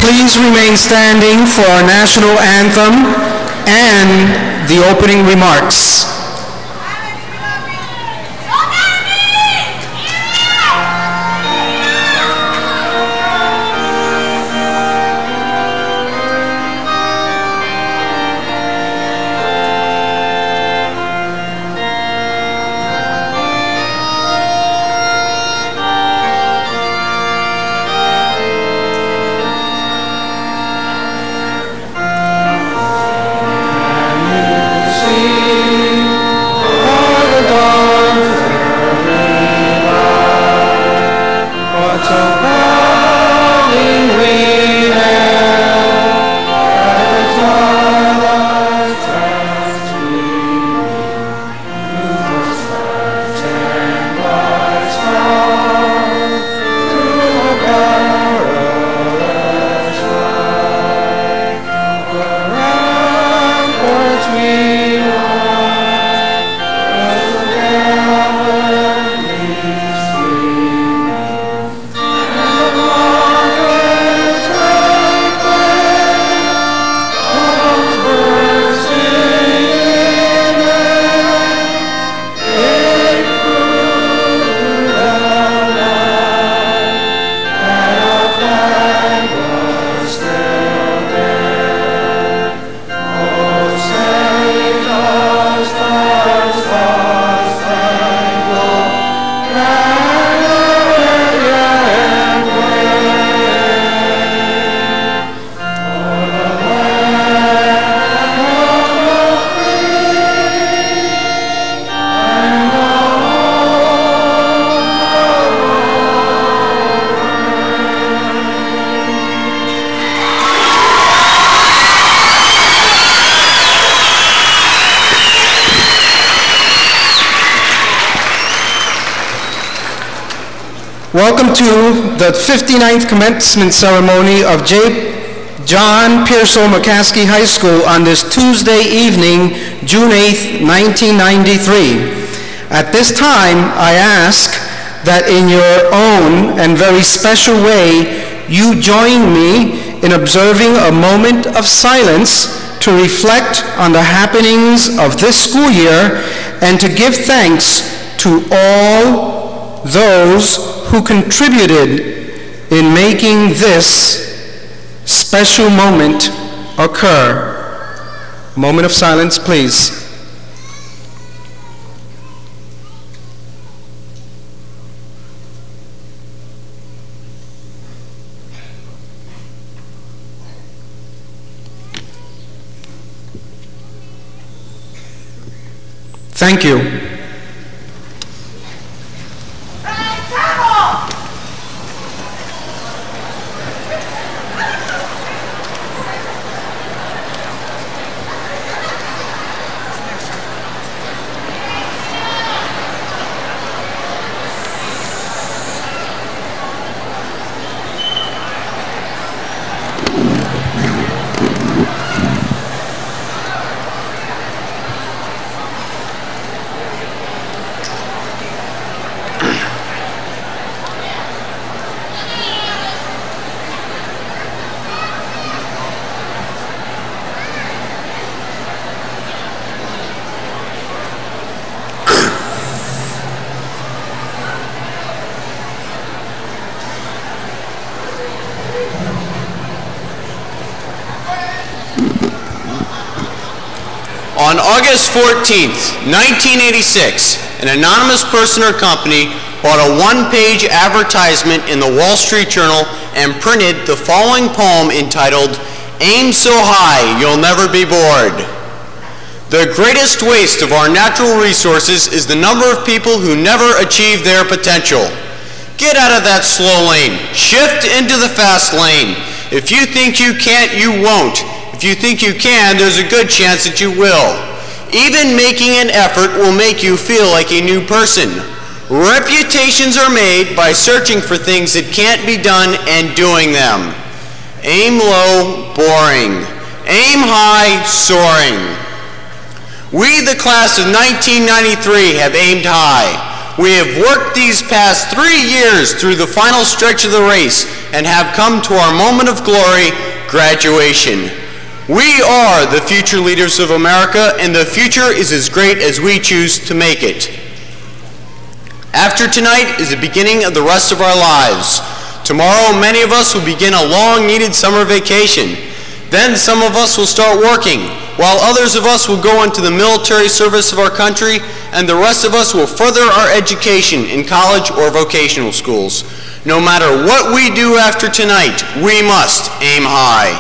please remain standing for our national anthem and the opening remarks. Welcome to the 59th commencement ceremony of John Pearsall McCaskey High School on this Tuesday evening, June 8th, 1993. At this time, I ask that in your own and very special way, you join me in observing a moment of silence to reflect on the happenings of this school year and to give thanks to all those who contributed in making this special moment occur. Moment of silence, please. Thank you. On August 14th, 1986, an anonymous person or company bought a one-page advertisement in the Wall Street Journal and printed the following poem entitled, "Aim so high, you'll never be bored." The greatest waste of our natural resources is the number of people who never achieve their potential. Get out of that slow lane. Shift into the fast lane. If you think you can't, you won't. If you think you can, there's a good chance that you will. Even making an effort will make you feel like a new person. Reputations are made by searching for things that can't be done and doing them. Aim low, boring. Aim high, soaring. We, the class of 1993, have aimed high. We have worked these past 3 years through the final stretch of the race and have come to our moment of glory, graduation. We are the future leaders of America, and the future is as great as we choose to make it. After tonight is the beginning of the rest of our lives. Tomorrow, many of us will begin a long-needed summer vacation. Then some of us will start working, while others of us will go into the military service of our country, and the rest of us will further our education in college or vocational schools. No matter what we do after tonight, we must aim high.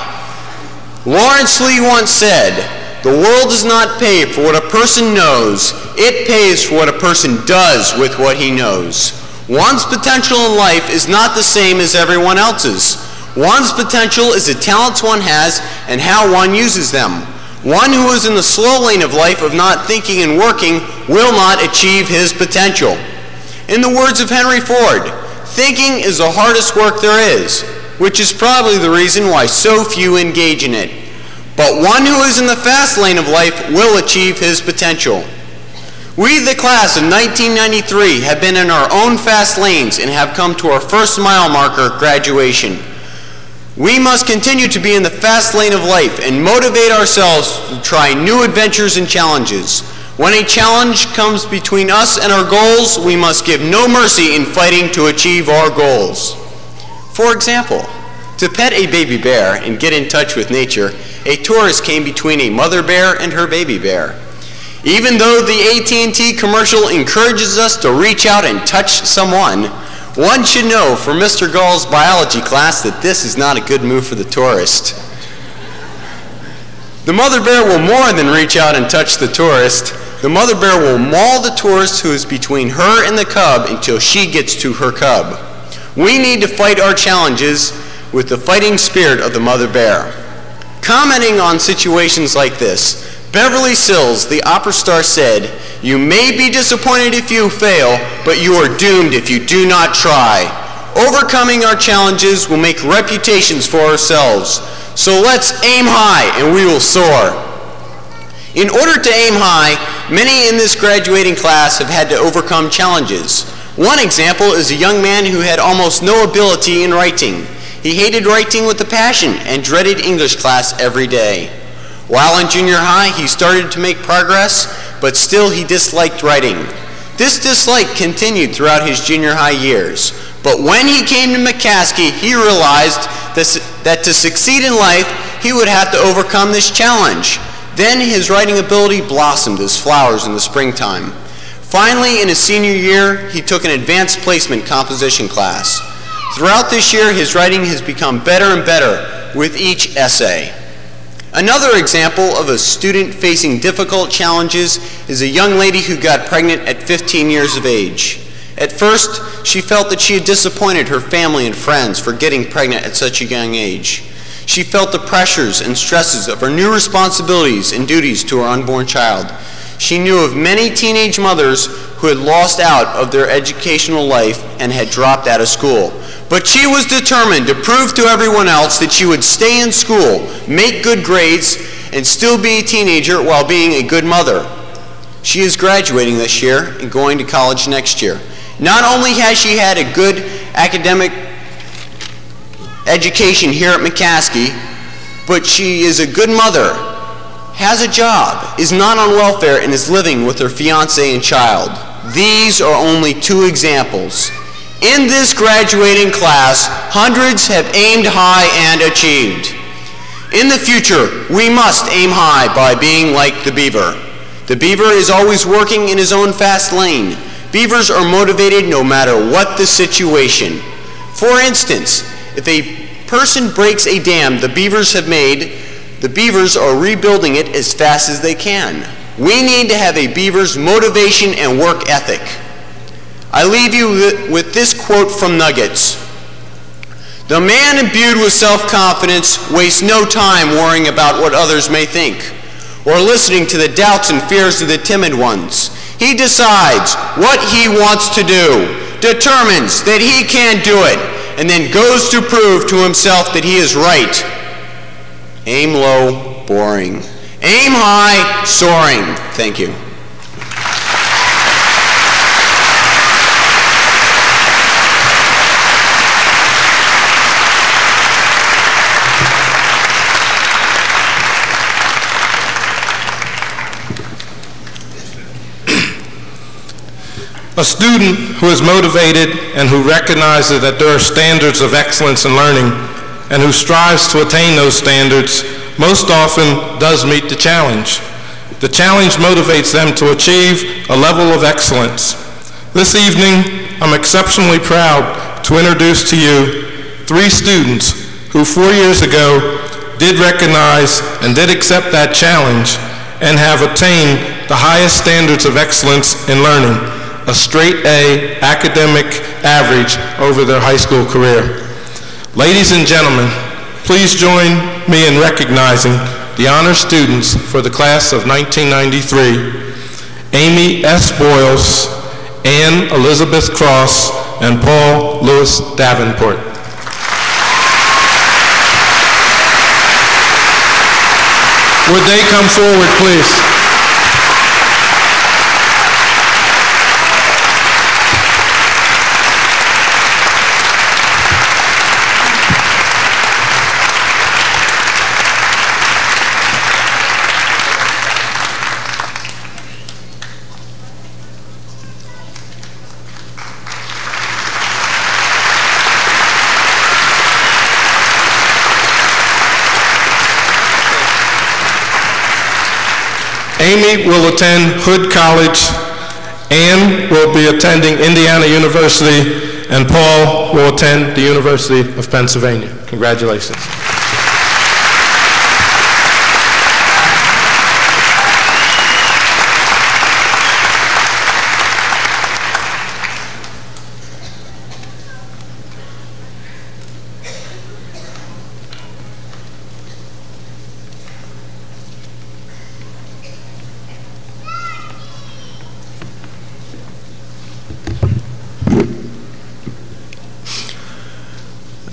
Lawrence Lee once said, "The world does not pay for what a person knows, it pays for what a person does with what he knows." One's potential in life is not the same as everyone else's. One's potential is the talents one has and how one uses them. One who is in the slow lane of life of not thinking and working will not achieve his potential. In the words of Henry Ford, thinking is the hardest work there is, which is probably the reason why so few engage in it. But one who is in the fast lane of life will achieve his potential. We, the class of 1993, have been in our own fast lanes and have come to our first mile marker, graduation. We must continue to be in the fast lane of life and motivate ourselves to try new adventures and challenges. When a challenge comes between us and our goals, we must give no mercy in fighting to achieve our goals. For example, to pet a baby bear and get in touch with nature, a tourist came between a mother bear and her baby bear. Even though the AT&T commercial encourages us to reach out and touch someone, one should know from Mr. Gall's biology class that this is not a good move for the tourist. The mother bear will more than reach out and touch the tourist. The mother bear will maul the tourist who is between her and the cub until she gets to her cub. We need to fight our challenges with the fighting spirit of the mother bear. Commenting on situations like this, Beverly Sills, the opera star, said, "You may be disappointed if you fail, but you are doomed if you do not try. Overcoming our challenges will make reputations for ourselves. So let's aim high and we will soar." In order to aim high, many in this graduating class have had to overcome challenges. One example is a young man who had almost no ability in writing. He hated writing with a passion and dreaded English class every day. While in junior high, he started to make progress, but still he disliked writing. This dislike continued throughout his junior high years. But when he came to McCaskey, he realized that to succeed in life, he would have to overcome this challenge. Then his writing ability blossomed as flowers in the springtime. Finally, in his senior year, he took an advanced placement composition class. Throughout this year, his writing has become better and better with each essay. Another example of a student facing difficult challenges is a young lady who got pregnant at 15 years of age. At first, she felt that she had disappointed her family and friends for getting pregnant at such a young age. She felt the pressures and stresses of her new responsibilities and duties to her unborn child. She knew of many teenage mothers who had lost out of their educational life and had dropped out of school. But she was determined to prove to everyone else that she would stay in school, make good grades, and still be a teenager while being a good mother. She is graduating this year and going to college next year. Not only has she had a good academic education here at McCaskey, but she is a good mother, has a job, is not on welfare, and is living with her fiancé and child. These are only two examples. In this graduating class, hundreds have aimed high and achieved. In the future, we must aim high by being like the beaver. The beaver is always working in his own fast lane. Beavers are motivated no matter what the situation. For instance, if a person breaks a dam the beavers have made, the beavers are rebuilding it as fast as they can. We need to have a beaver's motivation and work ethic. I leave you with this quote from Nuggets. "The man imbued with self-confidence wastes no time worrying about what others may think, or listening to the doubts and fears of the timid ones. He decides what he wants to do, determines that he can do it, and then goes to prove to himself that he is right. Aim low, boring. Aim high, soaring." Thank you. A student who is motivated and who recognizes that there are standards of excellence in learning and who strives to attain those standards most often does meet the challenge. The challenge motivates them to achieve a level of excellence. This evening, I'm exceptionally proud to introduce to you 3 students who 4 years ago did recognize and did accept that challenge and have attained the highest standards of excellence in learning, a straight A academic average over their high school career. Ladies and gentlemen, please join me in recognizing the honor students for the class of 1993, Amy S. Boyles, Ann Elizabeth Cross, and Paul Lewis Davenport. Would they come forward, please? Amy will attend Hood College, Ann will be attending Indiana University, and Paul will attend the University of Pennsylvania. Congratulations.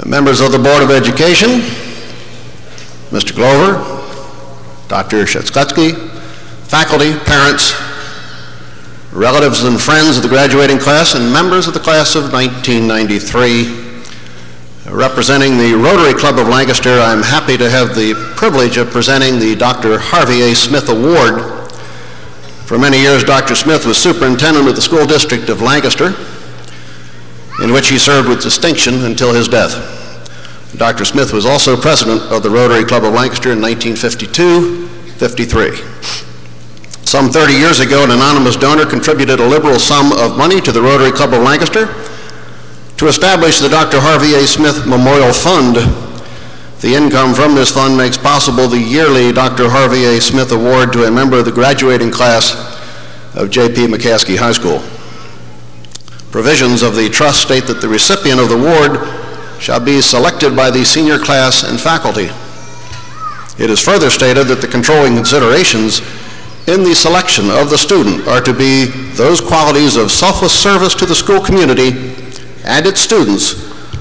Members of the Board of Education, Mr. Glover, Dr. Shetskutsky, faculty, parents, relatives and friends of the graduating class, and members of the class of 1993. Representing the Rotary Club of Lancaster, I'm happy to have the privilege of presenting the Dr. Harvey A. Smith Award. For many years, Dr. Smith was superintendent of the school district of Lancaster, in which he served with distinction until his death. Dr. Smith was also president of the Rotary Club of Lancaster in 1952-53. Some 30 years ago, an anonymous donor contributed a liberal sum of money to the Rotary Club of Lancaster to establish the Dr. Harvey A. Smith Memorial Fund. The income from this fund makes possible the yearly Dr. Harvey A. Smith Award to a member of the graduating class of J.P. McCaskey High School. Provisions of the trust state that the recipient of the award shall be selected by the senior class and faculty. It is further stated that the controlling considerations in the selection of the student are to be those qualities of selfless service to the school community and its students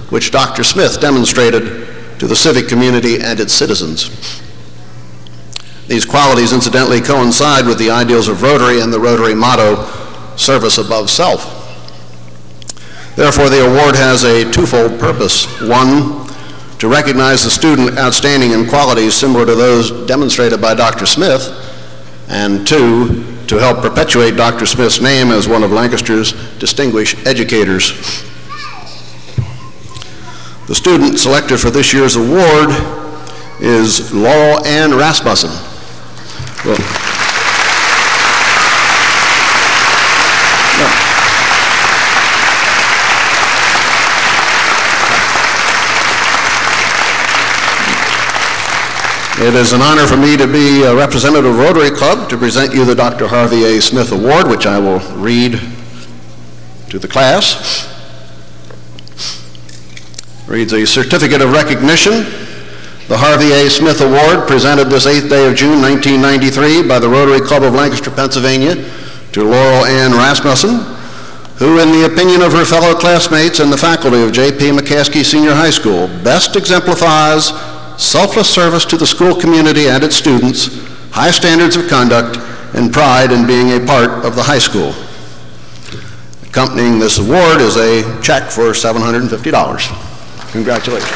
which Dr. Smith demonstrated to the civic community and its citizens. These qualities incidentally coincide with the ideals of Rotary and the Rotary motto, service above self. Therefore, the award has a twofold purpose. One, to recognize the student outstanding in qualities similar to those demonstrated by Dr. Smith, and 2, to help perpetuate Dr. Smith's name as one of Lancaster's distinguished educators. The student selected for this year's award is Laurel Ann Rasmussen. It is an honor for me to be a representative of Rotary Club to present you the Dr. Harvey A. Smith Award, which I will read to the class. Reads a certificate of recognition. The Harvey A. Smith Award, presented this 8th day of June, 1993, by the Rotary Club of Lancaster, Pennsylvania, to Laurel Ann Rasmussen, who, in the opinion of her fellow classmates and the faculty of J.P. McCaskey Senior High School, best exemplifies selfless service to the school community and its students, high standards of conduct, and pride in being a part of the high school. Accompanying this award is a check for $750. Congratulations.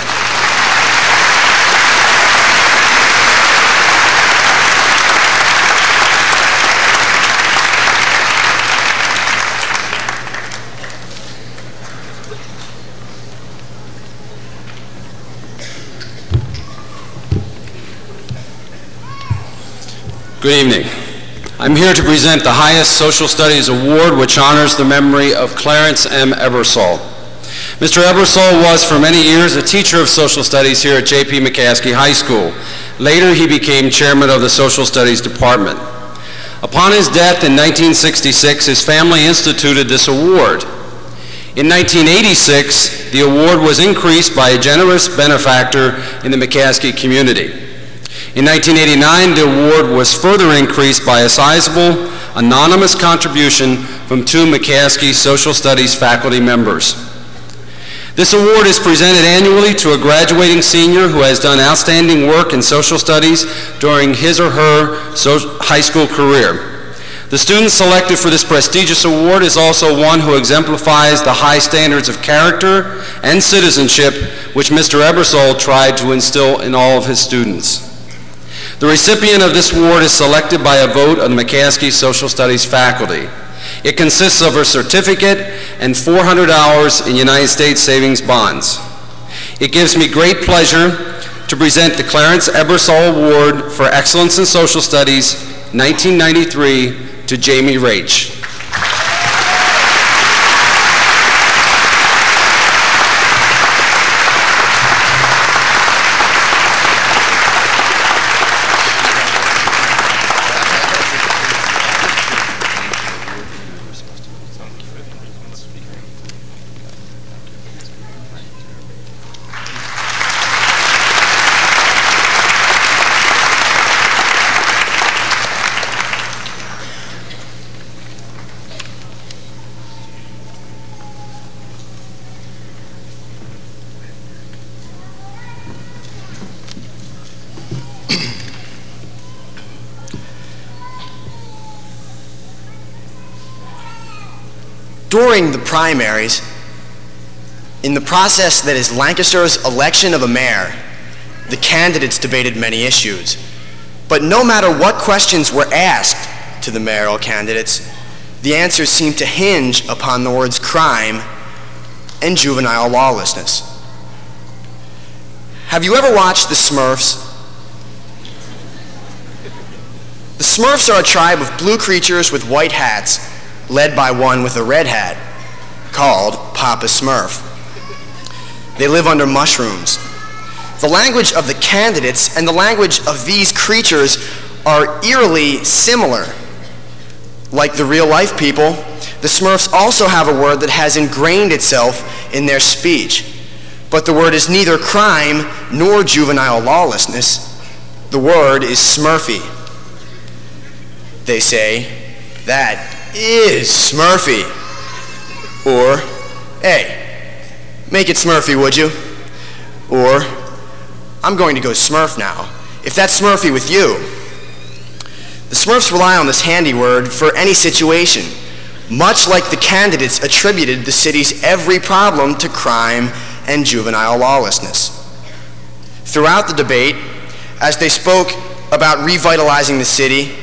Good evening. I'm here to present the highest Social Studies Award, which honors the memory of Clarence M. Ebersol. Mr. Ebersol was for many years a teacher of Social Studies here at J.P. McCaskey High School. Later, he became chairman of the Social Studies Department. Upon his death in 1966, his family instituted this award. In 1986, the award was increased by a generous benefactor in the McCaskey community. In 1989, the award was further increased by a sizable, anonymous contribution from 2 McCaskey Social Studies faculty members. This award is presented annually to a graduating senior who has done outstanding work in social studies during his or her high school career. The student selected for this prestigious award is also one who exemplifies the high standards of character and citizenship which Mr. Ebersol tried to instill in all of his students. The recipient of this award is selected by a vote of the McCaskey Social Studies faculty. It consists of a certificate and $400 in United States savings bonds. It gives me great pleasure to present the Clarence Ebersol Award for Excellence in Social Studies 1993 to Jamie Raich. During the primaries, in the process that is Lancaster's election of a mayor, the candidates debated many issues. But no matter what questions were asked to the mayoral candidates, the answers seemed to hinge upon the words crime and juvenile lawlessness. Have you ever watched the Smurfs? The Smurfs are a tribe of blue creatures with white hats, led by one with a red hat, called Papa Smurf. They live under mushrooms. The language of the candidates and the language of these creatures are eerily similar. Like the real-life people, the Smurfs also have a word that has ingrained itself in their speech. But the word is neither crime nor juvenile lawlessness. The word is Smurfy. They say, "That is Smurfy." Or, "Hey, make it Smurfy, would you?" Or, "I'm going to go Smurf now, if that's Smurfy with you." The Smurfs rely on this handy word for any situation, much like the candidates attributed the city's every problem to crime and juvenile lawlessness. Throughout the debate, as they spoke about revitalizing the city,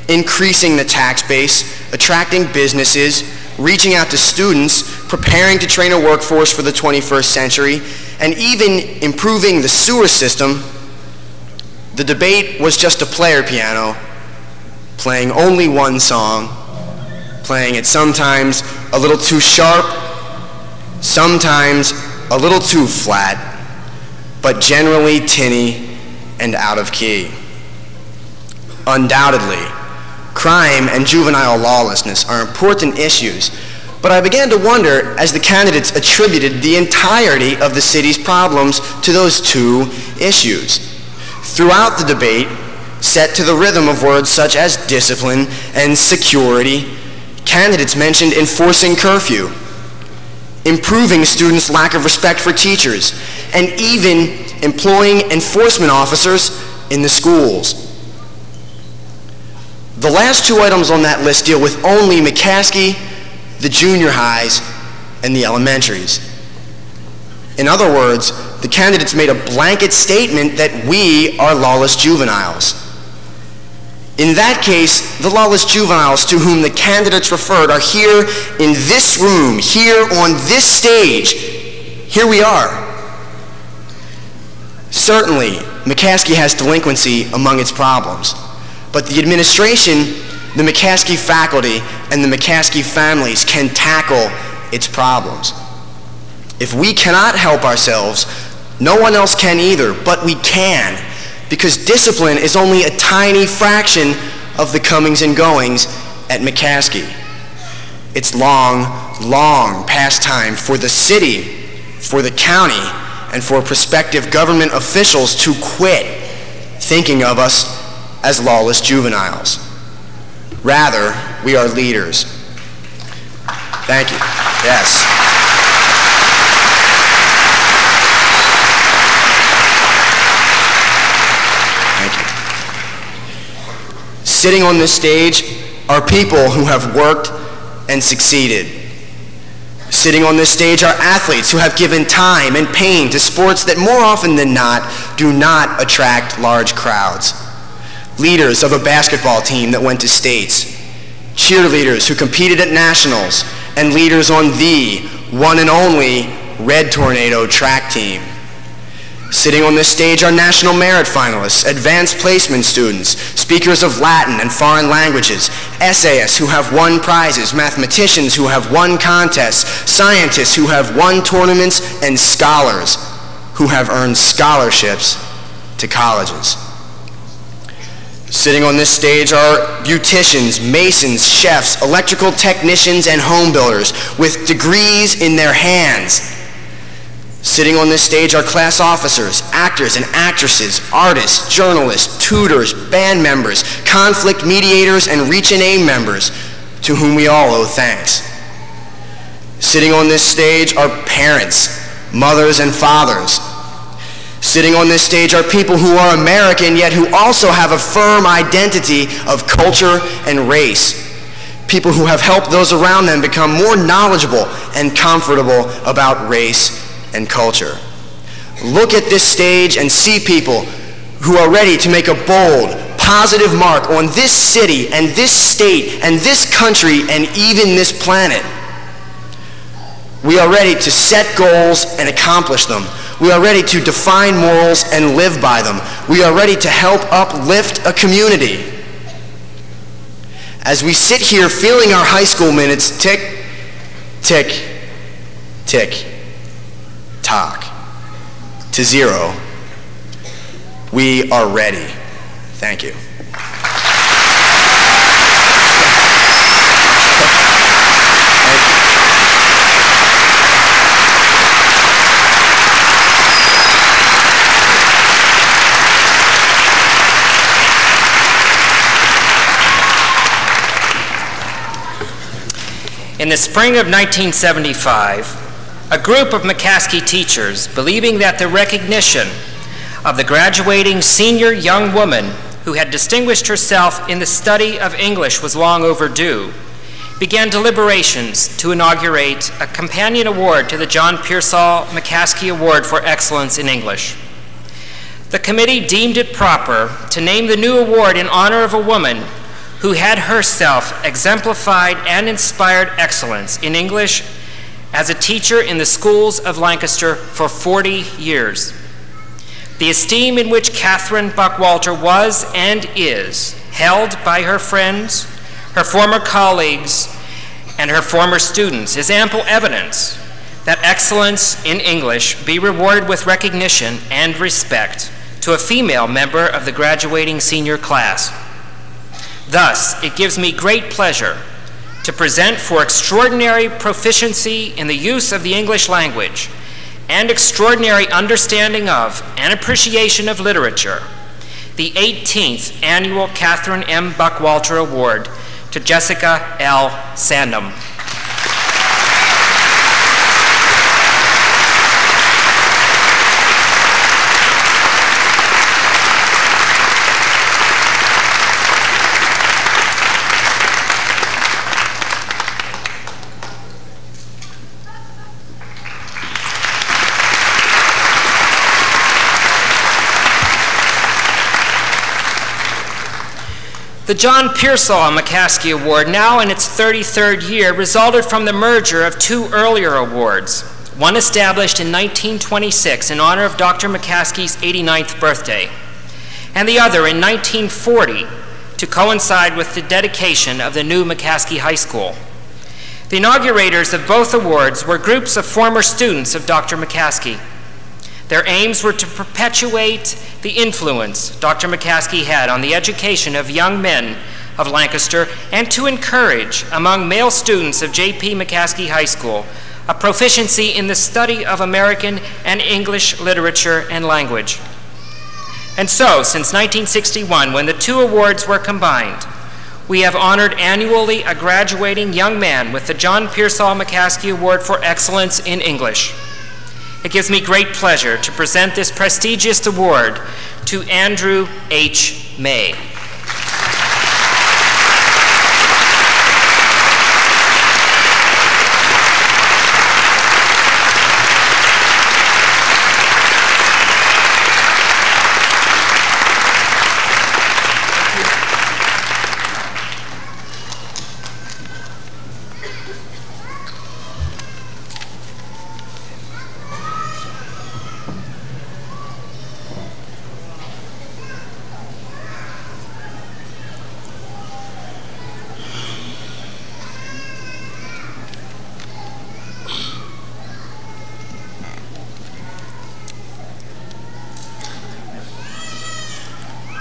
increasing the tax base, attracting businesses, reaching out to students, preparing to train a workforce for the 21st century, and even improving the sewer system, the debate was just a player piano, playing only one song, playing it sometimes a little too sharp, sometimes a little too flat, but generally tinny and out of key. Undoubtedly, crime and juvenile lawlessness are important issues, but I began to wonder as the candidates attributed the entirety of the city's problems to those 2 issues. Throughout the debate, set to the rhythm of words such as discipline and security, candidates mentioned enforcing curfew, improving students' lack of respect for teachers, and even employing enforcement officers in the schools. The last 2 items on that list deal with only McCaskey, the junior highs, and the elementaries. In other words, the candidates made a blanket statement that we are lawless juveniles. In that case, the lawless juveniles to whom the candidates referred are here in this room, here on this stage. Here we are. Certainly, McCaskey has delinquency among its problems. But the administration, the McCaskey faculty, and the McCaskey families can tackle its problems. If we cannot help ourselves, no one else can either, but we can, because discipline is only a tiny fraction of the comings and goings at McCaskey. It's long, long past time for the city, for the county, and for prospective government officials to quit thinking of us as lawless juveniles. Rather, we are leaders. Thank you. Yes. Thank you. Sitting on this stage are people who have worked and succeeded. Sitting on this stage are athletes who have given time and pain to sports that more often than not do not attract large crowds. Leaders of a basketball team that went to states, cheerleaders who competed at nationals, and leaders on the one and only Red Tornado track team. Sitting on this stage are national merit finalists, advanced placement students, speakers of Latin and foreign languages, essayists who have won prizes, mathematicians who have won contests, scientists who have won tournaments, and scholars who have earned scholarships to colleges. Sitting on this stage are beauticians, masons, chefs, electrical technicians, and home builders with degrees in their hands. Sitting on this stage are class officers, actors and actresses, artists, journalists, tutors, band members, conflict mediators, and Reach and Aim members, to whom we all owe thanks. Sitting on this stage are parents, mothers, and fathers. Sitting on this stage are people who are American, yet who also have a firm identity of culture and race. People who have helped those around them become more knowledgeable and comfortable about race and culture. Look at this stage and see people who are ready to make a bold, positive mark on this city and this state and this country and even this planet. We are ready to set goals and accomplish them. We are ready to define morals and live by them. We are ready to help uplift a community. As we sit here feeling our high school minutes tick, tick, tick, tock to zero, we are ready. Thank you. In the spring of 1975, a group of McCaskey teachers, believing that the recognition of the graduating senior young woman who had distinguished herself in the study of English was long overdue, began deliberations to inaugurate a companion award to the John Pearsall McCaskey Award for Excellence in English. The committee deemed it proper to name the new award in honor of a woman who had herself exemplified and inspired excellence in English as a teacher in the schools of Lancaster for 40 years. The esteem in which Catherine Buckwalter was and is held by her friends, her former colleagues, and her former students is ample evidence that excellence in English be rewarded with recognition and respect to a female member of the graduating senior class. Thus, it gives me great pleasure to present for extraordinary proficiency in the use of the English language and extraordinary understanding of and appreciation of literature, the 18th Annual Catherine M. Buckwalter Award to Jessica L. Sandham. The John Pearsall McCaskey Award, now in its 33rd year, resulted from the merger of two earlier awards, one established in 1926 in honor of Dr. McCaskey's 89th birthday, and the other in 1940 to coincide with the dedication of the new McCaskey High School. The inaugurators of both awards were groups of former students of Dr. McCaskey. Their aims were to perpetuate the influence Dr. McCaskey had on the education of young men of Lancaster and to encourage among male students of J.P. McCaskey High School a proficiency in the study of American and English literature and language. And so, since 1961, when the two awards were combined, we have honored annually a graduating young man with the John Pearsall McCaskey Award for Excellence in English. It gives me great pleasure to present this prestigious award to Andrew H. May.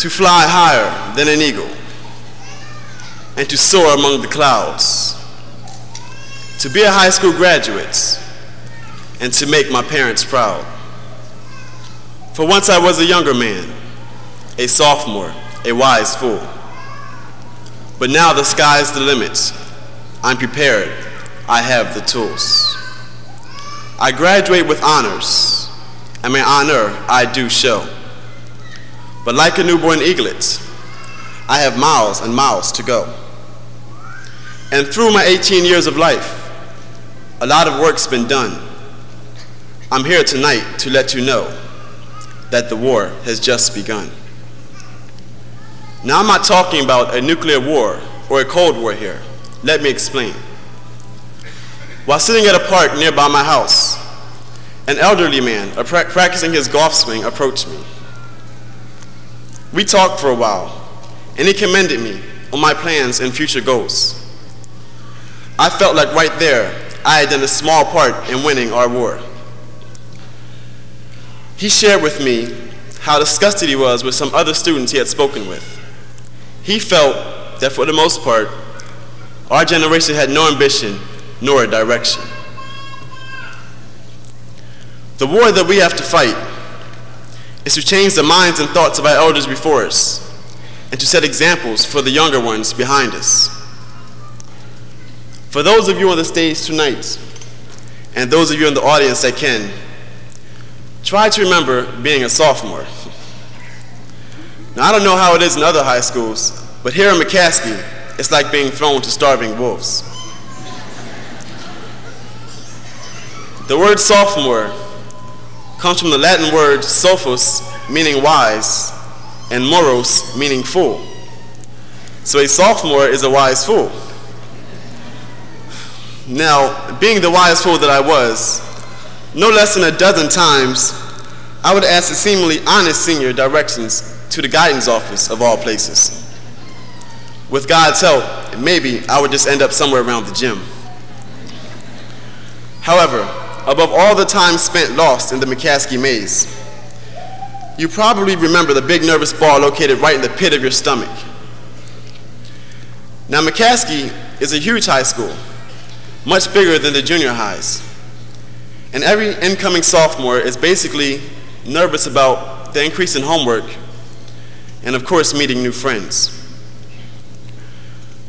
To fly higher than an eagle, and to soar among the clouds, to be a high school graduate, and to make my parents proud. For once I was a younger man, a sophomore, a wise fool. But now the sky's the limit. I'm prepared, I have the tools. I graduate with honors, and my honor I do show. But like a newborn eaglet, I have miles and miles to go. And through my 18 years of life, a lot of work's been done. I'm here tonight to let you know that the war has just begun. Now I'm not talking about a nuclear war or a Cold War here. Let me explain. While sitting at a park nearby my house, an elderly man practicing his golf swing approached me. We talked for a while, and he commended me on my plans and future goals. I felt like right there, I had done a small part in winning our war. He shared with me how disgusted he was with some other students he had spoken with. He felt that for the most part, our generation had no ambition nor a direction. The war that we have to fight is to change the minds and thoughts of our elders before us and to set examples for the younger ones behind us. For those of you on the stage tonight and those of you in the audience that can, try to remember being a sophomore. Now, I don't know how it is in other high schools, but here in McCaskey, it's like being thrown to starving wolves. The word sophomore comes from the Latin word sophos, meaning wise, and moros, meaning fool. So a sophomore is a wise fool. Now, being the wise fool that I was, no less than a dozen times, I would ask the seemingly honest senior directions to the guidance office of all places. With God's help, maybe I would just end up somewhere around the gym. However, above all the time spent lost in the McCaskey maze, you probably remember the big nervous ball located right in the pit of your stomach. Now, McCaskey is a huge high school, much bigger than the junior highs. And every incoming sophomore is basically nervous about the increase in homework and, of course, meeting new friends.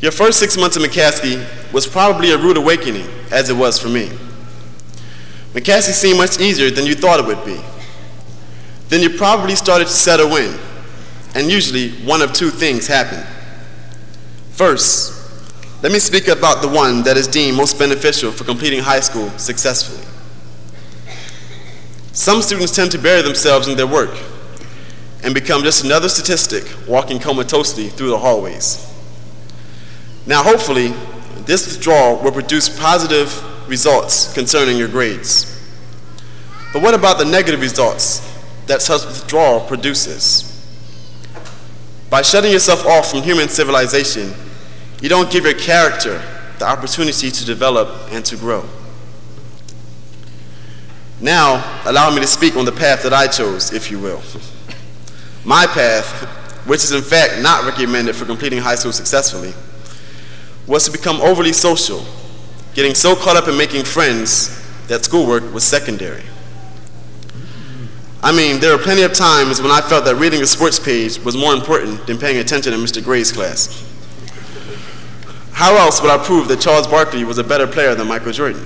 Your first 6 months at McCaskey was probably a rude awakening, as it was for me. McCaskey seemed much easier than you thought it would be. Then you probably started to settle in, and usually one of two things happened. First, let me speak about the one that is deemed most beneficial for completing high school successfully. Some students tend to bury themselves in their work and become just another statistic walking comatosely through the hallways. Now, hopefully, this withdrawal will produce positive results concerning your grades. But what about the negative results that such withdrawal produces? By shutting yourself off from human civilization, you don't give your character the opportunity to develop and to grow. Now, allow me to speak on the path that I chose, if you will. My path, which is in fact not recommended for completing high school successfully, was to become overly social, getting so caught up in making friends that schoolwork was secondary. I mean, there were plenty of times when I felt that reading the sports page was more important than paying attention in Mr. Gray's class. How else would I prove that Charles Barkley was a better player than Michael Jordan?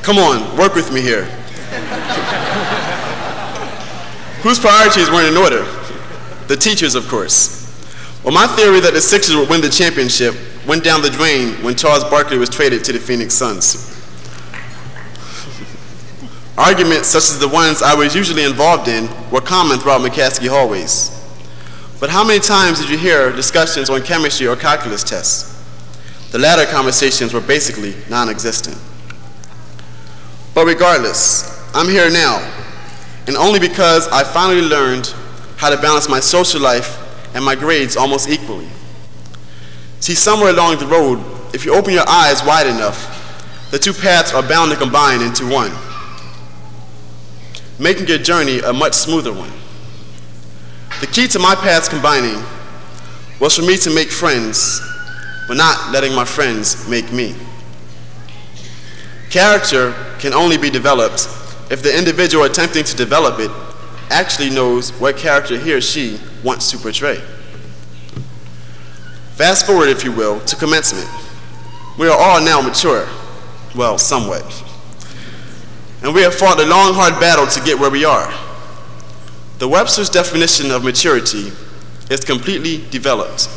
Come on, work with me here. Whose priorities weren't in order? The teachers, of course. Well, my theory that the Sixers would win the championship went down the drain when Charles Barkley was traded to the Phoenix Suns. Arguments such as the ones I was usually involved in were common throughout McCaskey hallways. But how many times did you hear discussions on chemistry or calculus tests? The latter conversations were basically non-existent. But regardless, I'm here now, and only because I finally learned how to balance my social life and my grades almost equally. See, somewhere along the road, if you open your eyes wide enough, the two paths are bound to combine into one, making your journey a much smoother one. The key to my paths combining was for me to make friends, but not letting my friends make me. Character can only be developed if the individual attempting to develop it actually knows what character he or she wants to portray. Fast forward, if you will, to commencement. We are all now mature, well, somewhat. And we have fought a long, hard battle to get where we are. The Webster's definition of maturity is completely developed.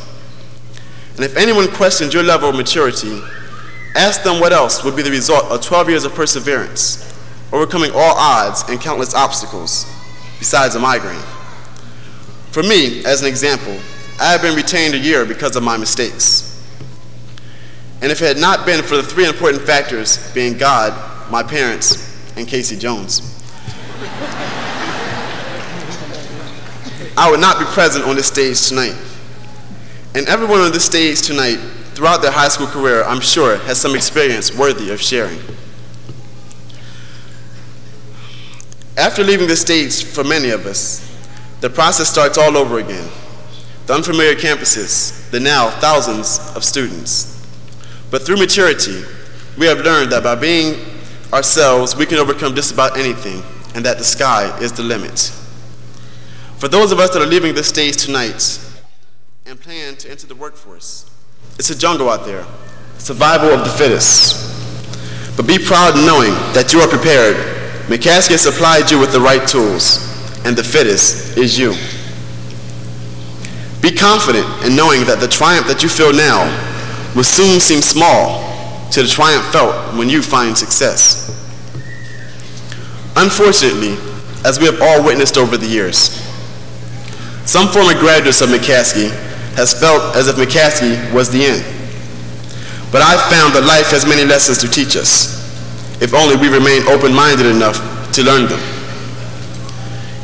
And if anyone questions your level of maturity, ask them what else would be the result of 12 years of perseverance, overcoming all odds and countless obstacles, besides a migraine. For me, as an example, I have been retained a year because of my mistakes. And if it had not been for the three important factors, being God, my parents, and Casey Jones, I would not be present on this stage tonight. And everyone on this stage tonight, throughout their high school career, I'm sure, has some experience worthy of sharing. After leaving the stage, for many of us, the process starts all over again. The unfamiliar campuses, the now thousands of students. But through maturity, we have learned that by being ourselves, we can overcome just about anything, and that the sky is the limit. For those of us that are leaving this stage tonight and plan to enter the workforce, it's a jungle out there, survival of the fittest. But be proud knowing that you are prepared. McCaskey has supplied you with the right tools, and the fittest is you. Be confident in knowing that the triumph that you feel now will soon seem small to the triumph felt when you find success. Unfortunately, as we have all witnessed over the years, some former graduates of McCaskey has felt as if McCaskey was the end. But I've found that life has many lessons to teach us, if only we remain open-minded enough to learn them.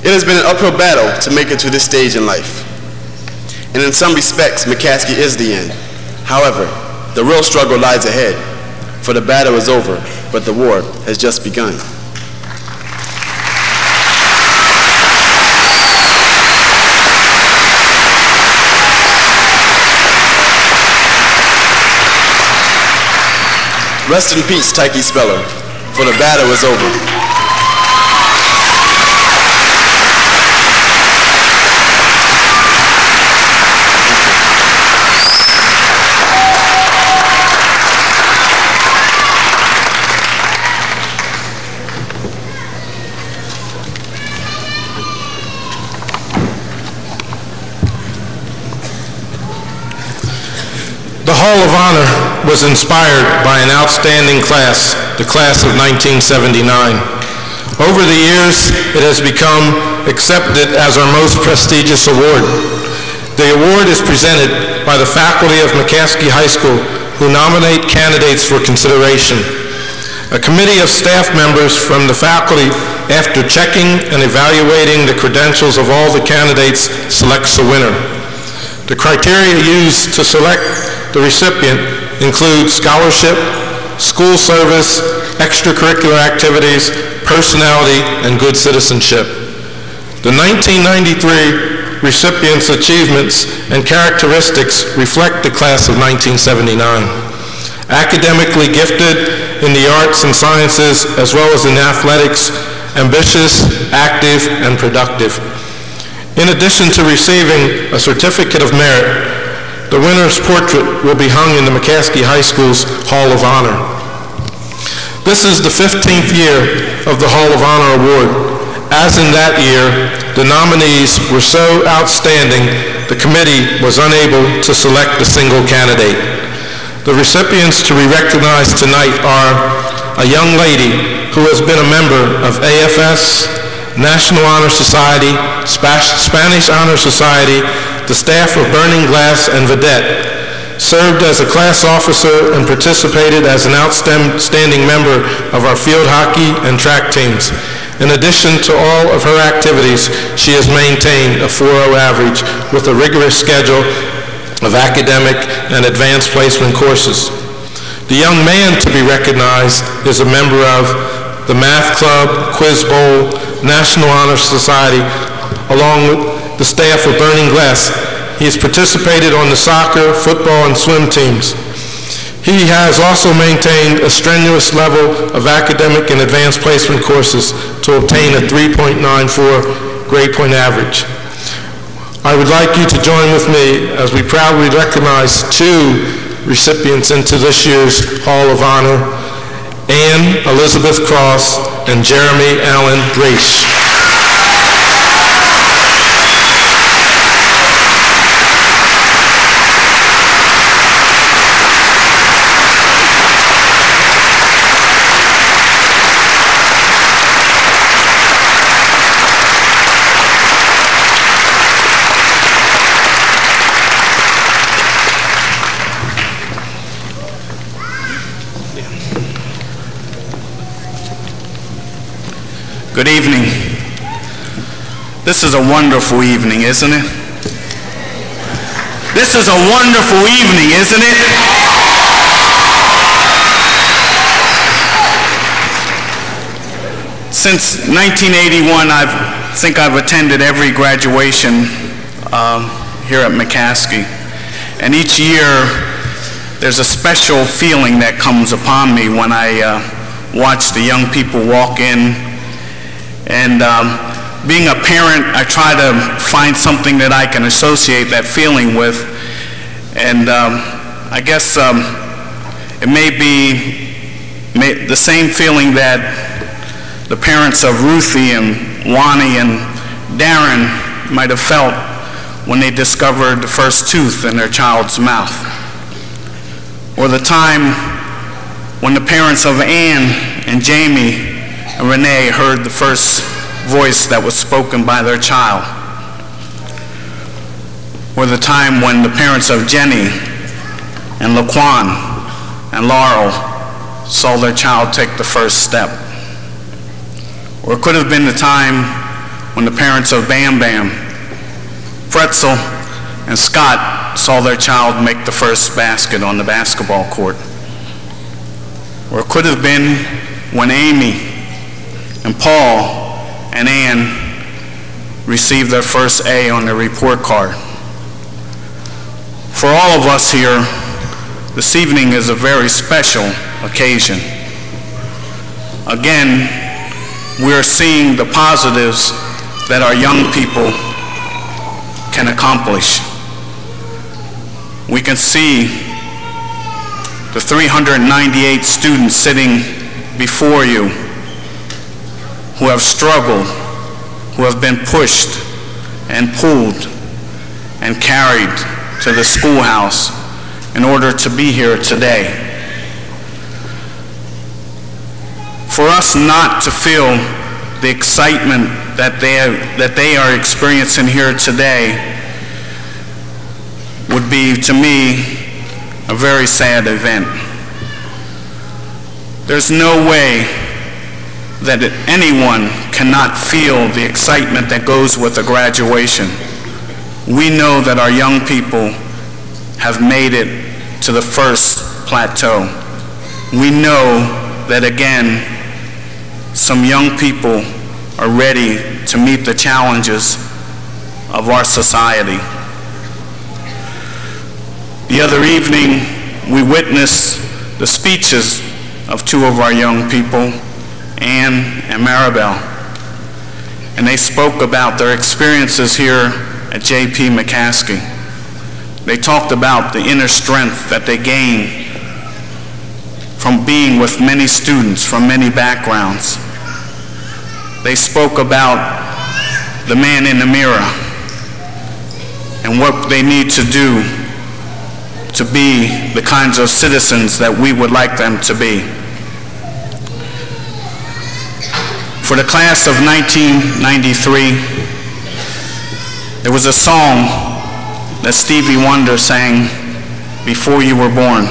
It has been an uphill battle to make it to this stage in life. And in some respects, McCaskey is the end. However, the real struggle lies ahead, for the battle is over, but the war has just begun. Rest in peace, Tyke Speller, for the battle is over. The Hall of Honor was inspired by an outstanding class, the class of 1979. Over the years, it has become accepted as our most prestigious award. The award is presented by the faculty of McCaskey High School, who nominate candidates for consideration. A committee of staff members from the faculty, after checking and evaluating the credentials of all the candidates, selects a winner. The criteria used to select the recipient include scholarship, school service, extracurricular activities, personality, and good citizenship. The 1993 recipients' achievements and characteristics reflect the class of 1979. Academically gifted in the arts and sciences as well as in athletics, ambitious, active, and productive. In addition to receiving a certificate of merit, the winner's portrait will be hung in the McCaskey High School's Hall of Honor. This is the 15th year of the Hall of Honor Award. As in that year, the nominees were so outstanding, the committee was unable to select a single candidate. The recipients to be recognized tonight are a young lady who has been a member of AFS, National Honor Society, Spanish Honor Society, the staff of Burning Glass and Vedette, served as a class officer and participated as an outstanding member of our field hockey and track teams. In addition to all of her activities, she has maintained a 4.0 average with a rigorous schedule of academic and advanced placement courses. The young man to be recognized is a member of the Math Club, Quiz Bowl, National Honor Society, along with the staff of Burning Glass. He has participated on the soccer, football, and swim teams. He has also maintained a strenuous level of academic and advanced placement courses to obtain a 3.94 grade point average. I would like you to join with me as we proudly recognize two recipients into this year's Hall of Honor, Anne Elizabeth Cross and Jeremy Allen Grace. Good evening. This is a wonderful evening, isn't it? This is a wonderful evening, isn't it? Since 1981, I think I've attended every graduation here at McCaskey. And each year, there's a special feeling that comes upon me when I watch the young people walk in. And being a parent, I try to find something that I can associate that feeling with. And I guess it may be the same feeling that the parents of Ruthie and Wani and Darren might have felt when they discovered the first tooth in their child's mouth. Or the time when the parents of Anne and Jamie and Renee heard the first voice that was spoken by their child. Or the time when the parents of Jenny and Laquan and Laurel saw their child take the first step. Or it could have been the time when the parents of Bam Bam, Pretzel, and Scott saw their child make the first basket on the basketball court. Or it could have been when Amy and Paul and Ann received their first A on their report card. For all of us here, this evening is a very special occasion. Again, we're seeing the positives that our young people can accomplish. We can see the 398 students sitting before you who have struggled, who have been pushed and pulled and carried to the schoolhouse in order to be here today. For us not to feel the excitement that they are experiencing here today would be, to me, a very sad event. There's no way that anyone cannot feel the excitement that goes with a graduation. We know that our young people have made it to the first plateau. We know that, again, some young people are ready to meet the challenges of our society. The other evening, we witnessed the speeches of two of our young people, Anne and Maribel, and they spoke about their experiences here at J.P. McCaskey. They talked about the inner strength that they gained from being with many students from many backgrounds. They spoke about the man in the mirror and what they need to do to be the kinds of citizens that we would like them to be. For the class of 1993, there was a song that Stevie Wonder sang before you were born.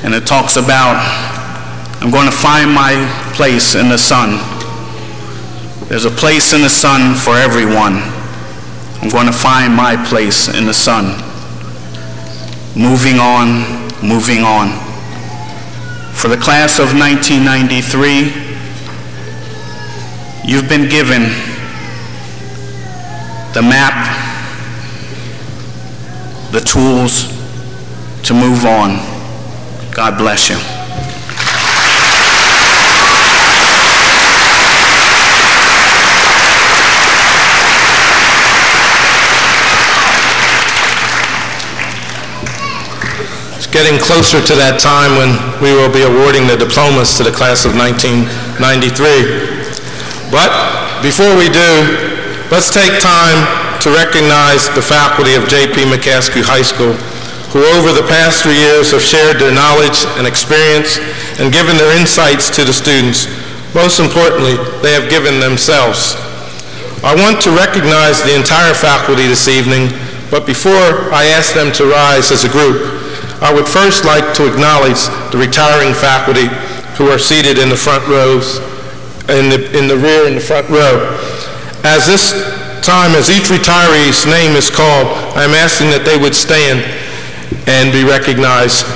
And it talks about, I'm going to find my place in the sun. There's a place in the sun for everyone. I'm going to find my place in the sun. Moving on, moving on. For the class of 1993, you've been given the map, the tools to move on. God bless you. It's getting closer to that time when we will be awarding the diplomas to the class of 1993. But before we do, let's take time to recognize the faculty of J.P. McCaskey High School, who over the past 3 years have shared their knowledge and experience and given their insights to the students. Most importantly, they have given themselves. I want to recognize the entire faculty this evening, but before I ask them to rise as a group, I would first like to acknowledge the retiring faculty who are seated in the front rows, in the rear in the front row. As this time, as each retiree's name is called, I am asking that they would stand and be recognized.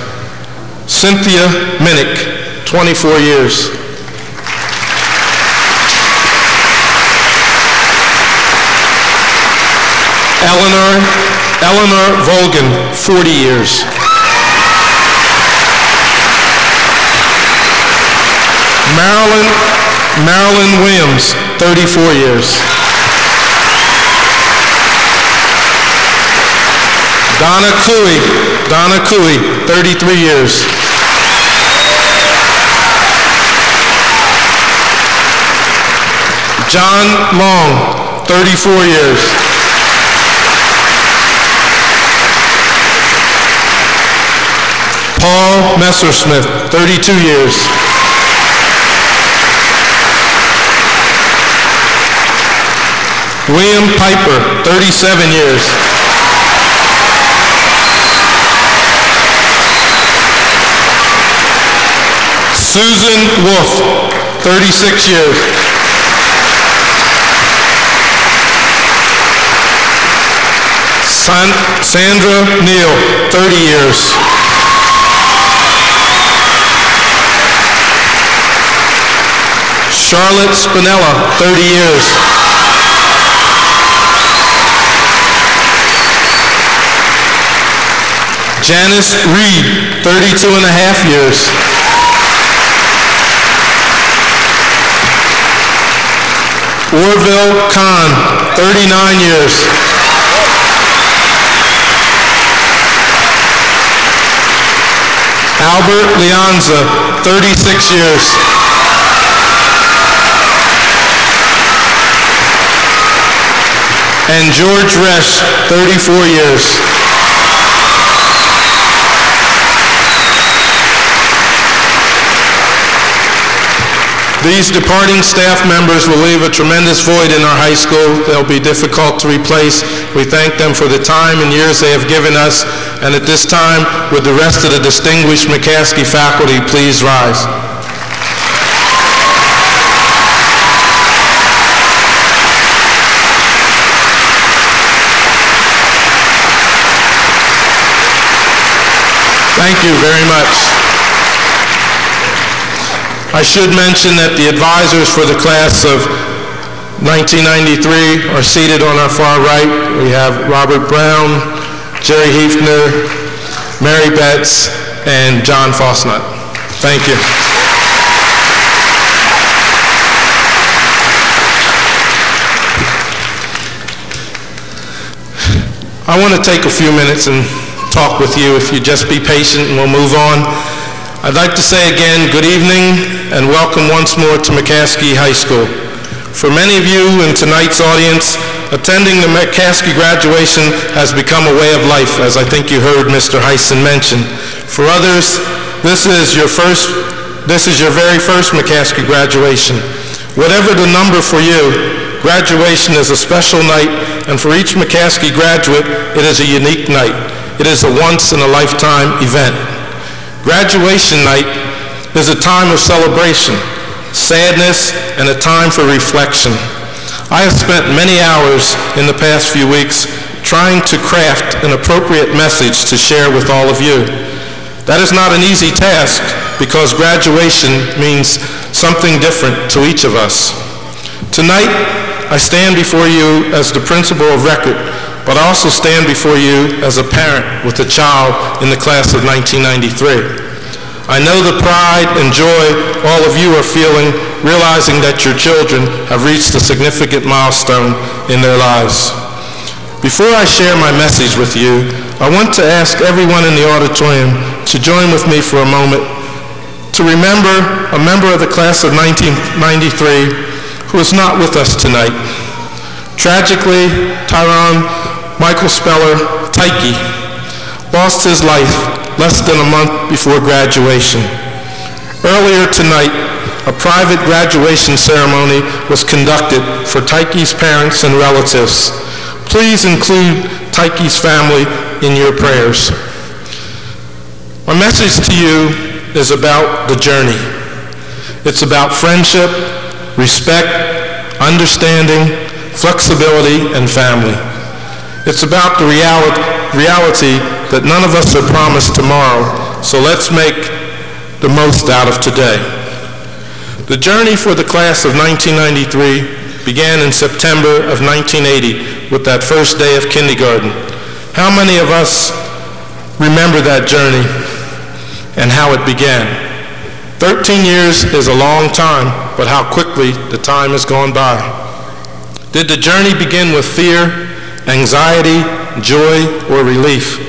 Cynthia Minnick, 24 years. Eleanor Volgan, 40 years. Marilyn Williams, 34 years. Donna Cooey, 33 years. John Long, 34 years. Paul Messersmith, 32 years. William Piper, 37 years. Susan Wolf, 36 years. Sandra Neal, 30 years. Charlotte Spinella, 30 years. Janice Reed, 32 and a half years. Orville Kahn, 39 years. Albert Leonza, 36 years. And George Resch, 34 years. These departing staff members will leave a tremendous void in our high school. They'll be difficult to replace. We thank them for the time and years they have given us. And at this time, would the rest of the distinguished McCaskey faculty please rise? Thank you very much. I should mention that the advisors for the class of 1993 are seated on our far right. We have Robert Brown, Jerry Hefner, Mary Betts, and John Fosnut. Thank you. I want to take a few minutes and talk with you. If you just be patient and we'll move on. I'd like to say again, good evening and welcome once more to McCaskey High School. For many of you in tonight's audience, attending the McCaskey graduation has become a way of life, as I think you heard Mr. Heisen mention. For others, this is your very first McCaskey graduation. Whatever the number for you, graduation is a special night, and for each McCaskey graduate, it is a unique night. It is a once-in-a-lifetime event. Graduation night is a time of celebration, sadness, and a time for reflection. I have spent many hours in the past few weeks trying to craft an appropriate message to share with all of you. That is not an easy task because graduation means something different to each of us. Tonight, I stand before you as the principal of record, but I also stand before you as a parent with a child in the class of 1993. I know the pride and joy all of you are feeling, realizing that your children have reached a significant milestone in their lives. Before I share my message with you, I want to ask everyone in the auditorium to join with me for a moment to remember a member of the class of 1993 who is not with us tonight. Tragically, Tyrone Michael Speller, Tyke, lost his life less than a month before graduation. Earlier tonight, a private graduation ceremony was conducted for Tyke's parents and relatives. Please include Tyke's family in your prayers. My message to you is about the journey. It's about friendship, respect, understanding, flexibility, and family. It's about the reality that none of us are promised tomorrow, so let's make the most out of today. The journey for the class of 1993 began in September of 1980 with that first day of kindergarten. How many of us remember that journey and how it began? 13 years is a long time, but how quickly the time has gone by. Did the journey begin with fear, anxiety, joy, or relief?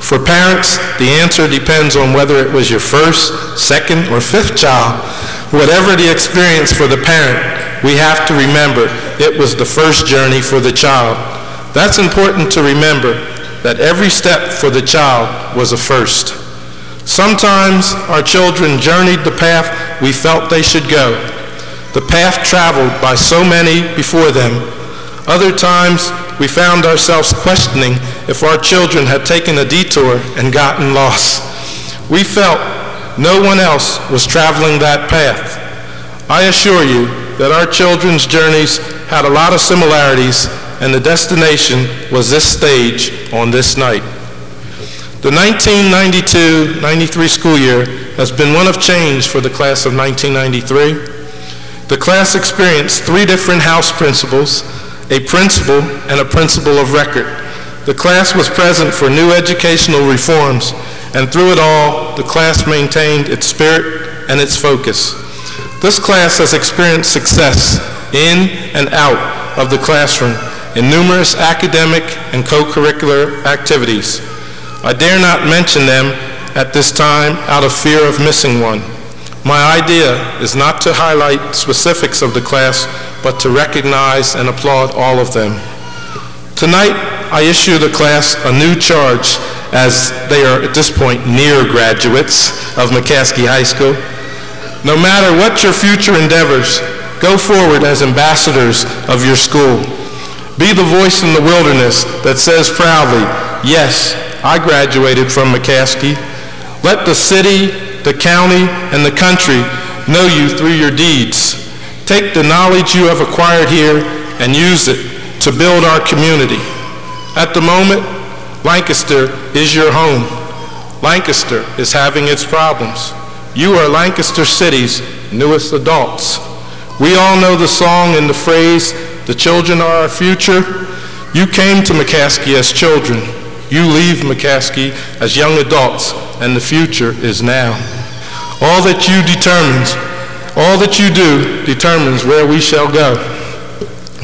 For parents, the answer depends on whether it was your first, second, or fifth child. Whatever the experience for the parent, we have to remember it was the first journey for the child. That's important to remember, that every step for the child was a first. Sometimes our children journeyed the path we felt they should go, the path traveled by so many before them. Other times, we found ourselves questioning if our children had taken a detour and gotten lost. We felt no one else was traveling that path. I assure you that our children's journeys had a lot of similarities, and the destination was this stage on this night. The 1992-93 school year has been one of change for the class of 1993. The class experienced 3 different house principals, a principal, and a principal of record. The class was present for new educational reforms, and through it all, the class maintained its spirit and its focus. This class has experienced success in and out of the classroom in numerous academic and co-curricular activities. I dare not mention them at this time out of fear of missing one. My idea is not to highlight specifics of the class, but to recognize and applaud all of them. Tonight, I issue the class a new charge, as they are at this point near graduates of McCaskey High School. No matter what your future endeavors, go forward as ambassadors of your school. Be the voice in the wilderness that says proudly, yes, I graduated from McCaskey. Let the city, the county, and the country know you through your deeds. Take the knowledge you have acquired here and use it to build our community. At the moment, Lancaster is your home. Lancaster is having its problems. You are Lancaster City's newest adults. We all know the song and the phrase, the children are our future. You came to McCaskey as children. You leave McCaskey as young adults, and the future is now. All that you do determines where we shall go.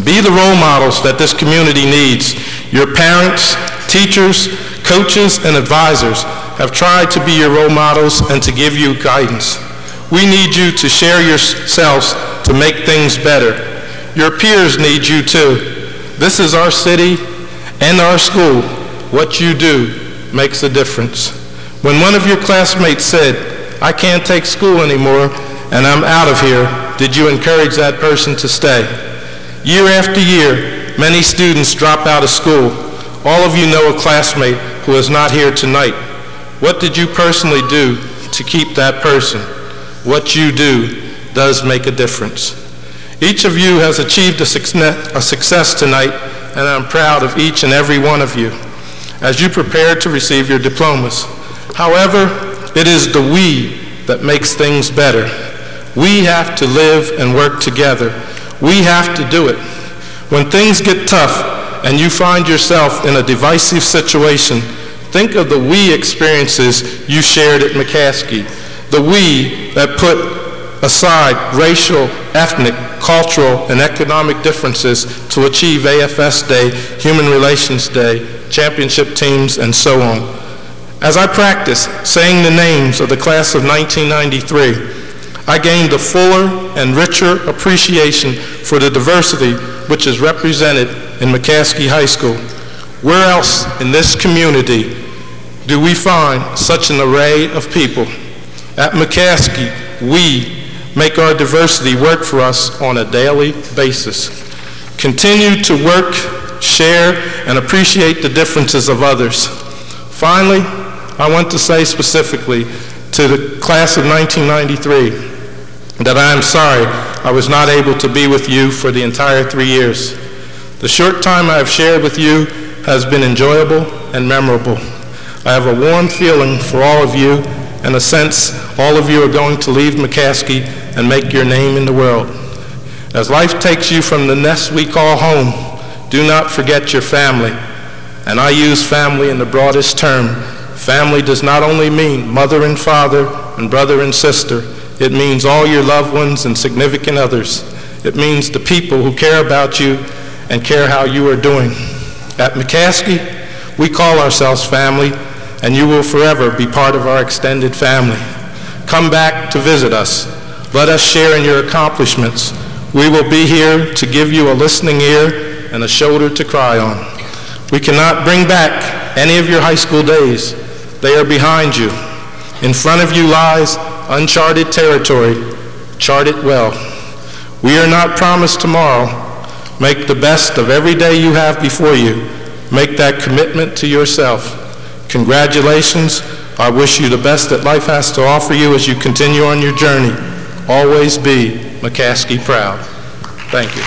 Be the role models that this community needs. Your parents, teachers, coaches, and advisors have tried to be your role models and to give you guidance. We need you to share yourselves to make things better. Your peers need you too. This is our city and our school. What you do makes a difference. When one of your classmates said, I can't take school anymore and I'm out of here, did you encourage that person to stay? Year after year, many students drop out of school. All of you know a classmate who is not here tonight. What did you personally do to keep that person? What you do does make a difference. Each of you has achieved a success tonight, and I'm proud of each and every one of you as you prepare to receive your diplomas. However, it is the we that makes things better. We have to live and work together. We have to do it. When things get tough and you find yourself in a divisive situation, think of the we experiences you shared at McCaskey. The we that put aside racial, ethnic, cultural, and economic differences to achieve AFS Day, Human Relations Day, championship teams, and so on. As I practiced saying the names of the class of 1993, I gained a fuller and richer appreciation for the diversity which is represented in McCaskey High School. Where else in this community do we find such an array of people? At McCaskey, we make our diversity work for us on a daily basis. Continue to work, share, and appreciate the differences of others. Finally, I want to say specifically to the class of 1993 that I am sorry I was not able to be with you for the entire 3 years. The short time I have shared with you has been enjoyable and memorable. I have a warm feeling for all of you and a sense all of you are going to leave McCaskey and make your name in the world. As life takes you from the nest we call home, do not forget your family. And I use family in the broadest term. Family does not only mean mother and father and brother and sister. It means all your loved ones and significant others. It means the people who care about you and care how you are doing. At McCaskey, we call ourselves family, and you will forever be part of our extended family. Come back to visit us. Let us share in your accomplishments. We will be here to give you a listening ear and a shoulder to cry on. We cannot bring back any of your high school days. They are behind you. In front of you lies uncharted territory. Chart it well. We are not promised tomorrow. Make the best of every day you have before you. Make that commitment to yourself. Congratulations. I wish you the best that life has to offer you as you continue on your journey. Always be McCaskey proud. Thank you.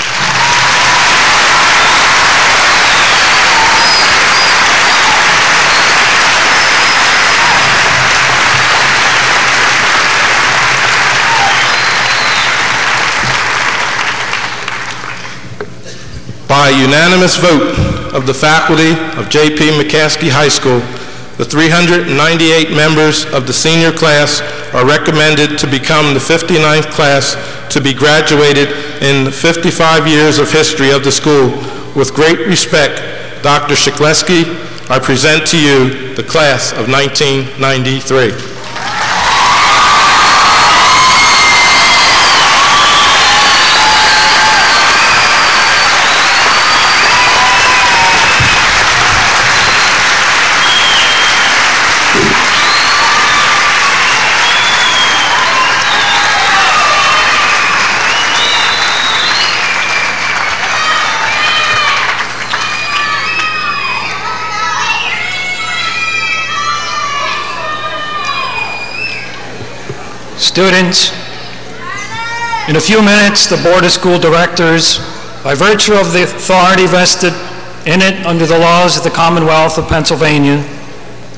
By a unanimous vote of the faculty of J.P. McCaskey High School, the 398 members of the senior class are recommended to become the 59th class to be graduated in the 55 years of history of the school. With great respect, Dr. McCaskey, I present to you the class of 1993. students. In a few minutes, the Board of School Directors, by virtue of the authority vested in it under the laws of the Commonwealth of Pennsylvania,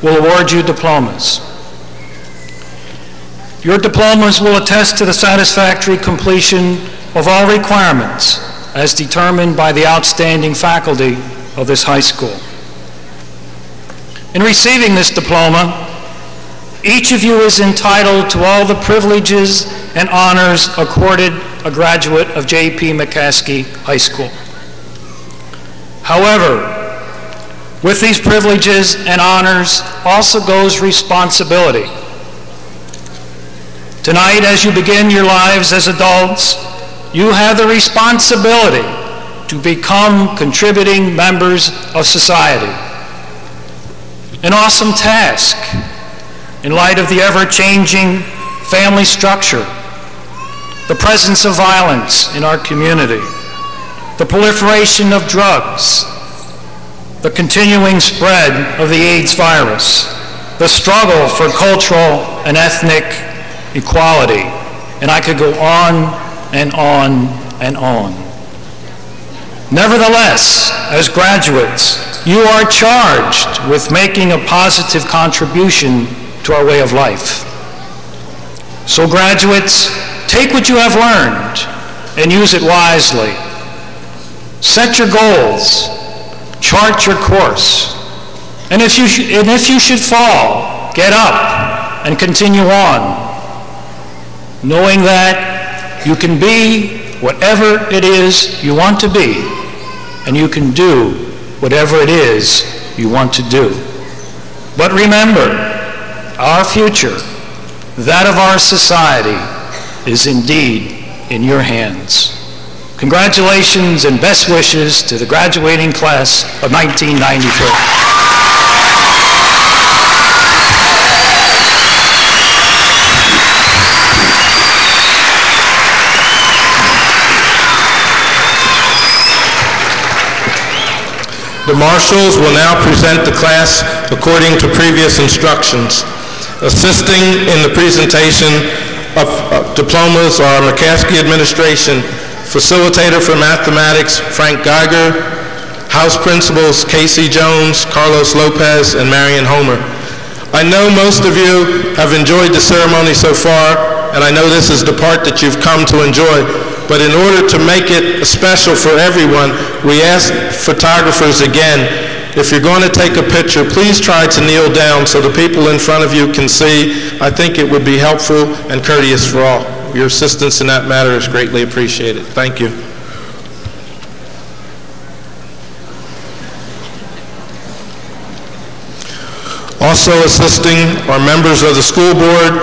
will award you diplomas. Your diplomas will attest to the satisfactory completion of all requirements as determined by the outstanding faculty of this high school. In receiving this diploma, each of you is entitled to all the privileges and honors accorded a graduate of J.P. McCaskey High School. However, with these privileges and honors also goes responsibility. Tonight, as you begin your lives as adults, you have the responsibility to become contributing members of society. An awesome task in light of the ever-changing family structure, the presence of violence in our community, the proliferation of drugs, the continuing spread of the AIDS virus, the struggle for cultural and ethnic equality, and I could go on and on and on. Nevertheless, as graduates, you are charged with making a positive contribution to our way of life. So graduates, take what you have learned and use it wisely. Set your goals, chart your course, and if you should fall, get up and continue on, knowing that you can be whatever it is you want to be, and you can do whatever it is you want to do. But remember, our future, that of our society, is indeed in your hands. Congratulations and best wishes to the graduating class of 1993. The marshals will now present the class according to previous instructions. Assisting in the presentation of diplomas are McCaskey Administration, Facilitator for Mathematics, Frank Geiger, House Principals, Casey Jones, Carlos Lopez, and Marion Homer. I know most of you have enjoyed the ceremony so far, and I know this is the part that you've come to enjoy, but in order to make it special for everyone, we ask photographers again, if you're going to take a picture, please try to kneel down so the people in front of you can see. I think it would be helpful and courteous for all. Your assistance in that matter is greatly appreciated. Thank you. Also assisting are members of the school board,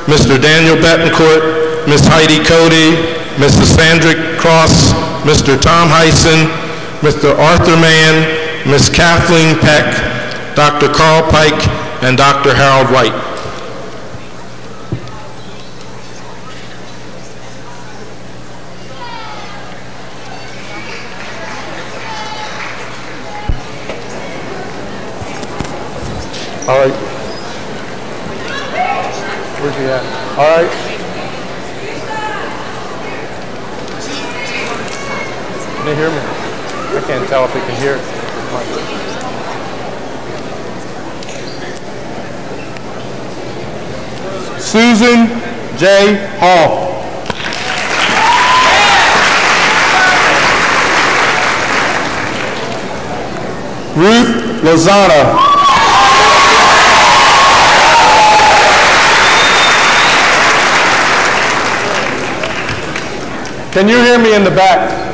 Mr. Daniel Betancourt, Ms. Heidi Cody, Mrs. Sandra Cross, Mr. Tom Heisen, Mr. Arthur Mann, Ms. Kathleen Peck, Dr. Carl Pike, and Dr. Harold White. All right. Where's he at? All right. Can you hear me? I can't tell if he can hear it. Susan J. Hall. Ruth Lozano. Can you hear me in the back?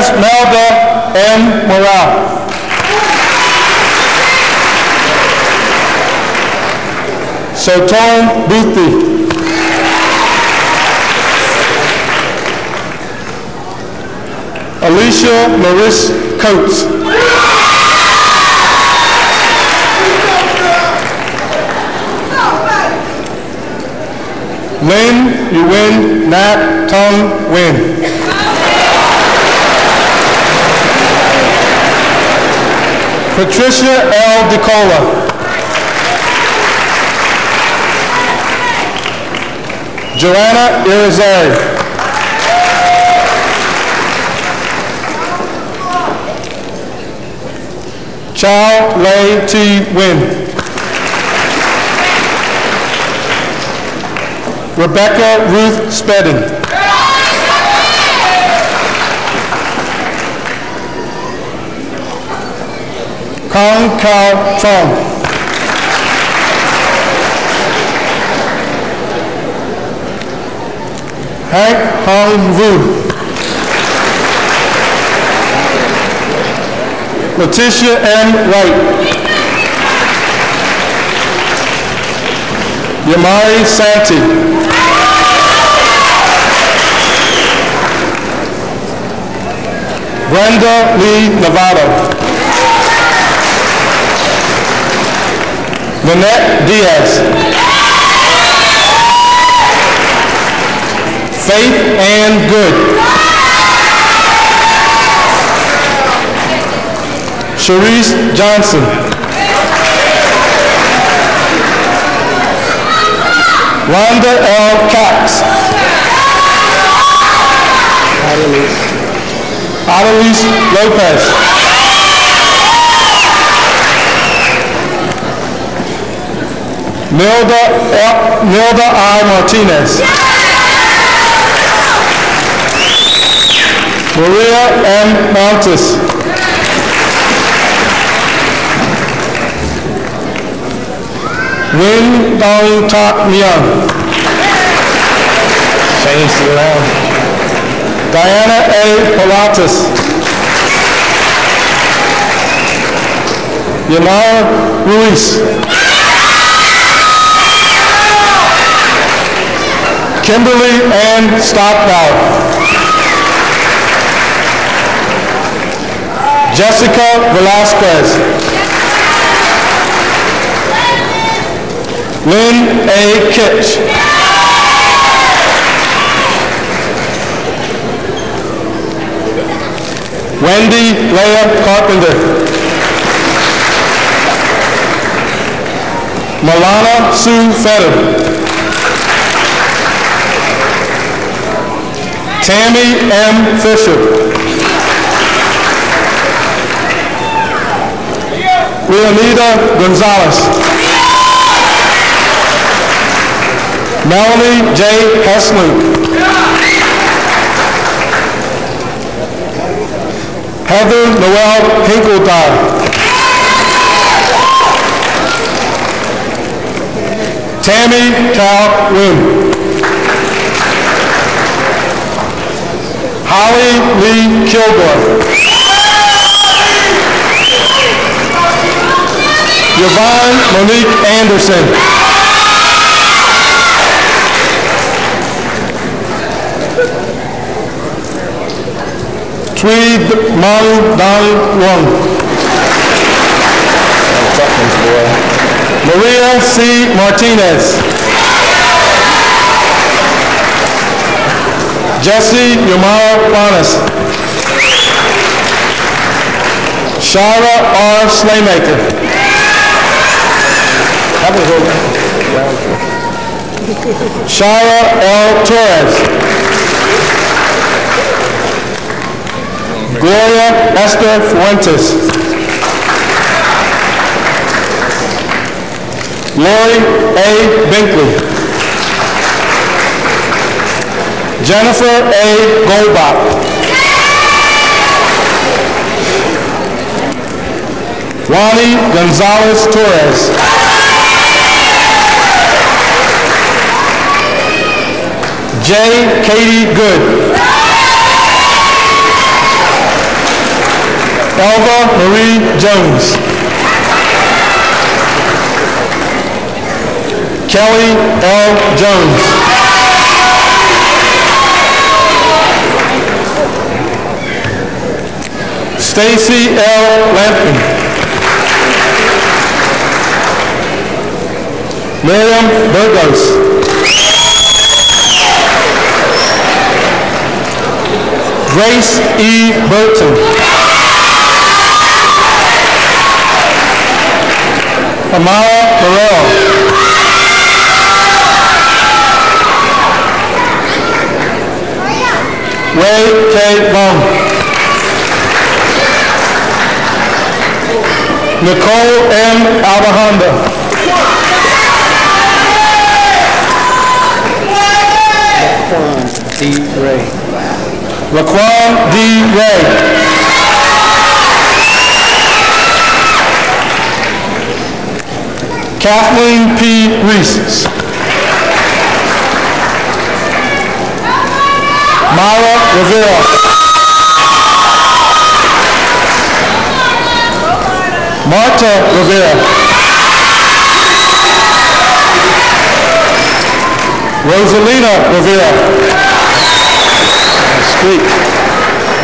Melda M. Morale. Sotone Boothby. Alicia Maris Coates. Lynn Yuwin Nat Tung Win. Patricia L. DeCola. Joanna Irizarry. Chow Lei T. Win. Rebecca Ruth Spedding. Kong Kao Chong. Hank Hong Vu. Letitia M. Wright. Yamari Santi. Brenda Lee Novato. Lynette Diaz. Faith Ann Good. Sharice Johnson. Rhonda L. Cox. Adelise Lopez. Nilda I. Martinez. Maria M. Montes. Win Dong Tak Myung. Changed it around. Diana A. Pilatus. Yamara Ruiz. Kimberly Ann Stockbauer. Jessica Velasquez. Lynn A. Kitch. Wendy Leah Carpenter. Malana Sue Fetter. Tammy M. Fisher. Leonida Gonzalez. Melanie J. Hesluke. Heather Noel Hinkledar. Tammy Cal Wynn. Holly Lee Kilgore. Yvonne Monique Anderson. Tweed Mong Dong Wong. Maria C. Martinez. Jesse Yamara Planas. Shara R. Slaymaker. Shara L. Torres. Gloria Esther Fuentes. Lori A. Binkley. Jennifer A. Goldbach. Ronnie Gonzalez Torres. J. Katie Good. Elva Marie Jones. Kelly L. Jones. Stacy L. Lampkin. Miriam Burgos. Grace E. Burton. Amara Burrell. Wade K. Long. Nicole M. Albahonda. D. Ray. Laquan D. Ray. Kathleen P. Reese. Myra Rivera. Marta Rivera. Rosalina Rivera. Sweet.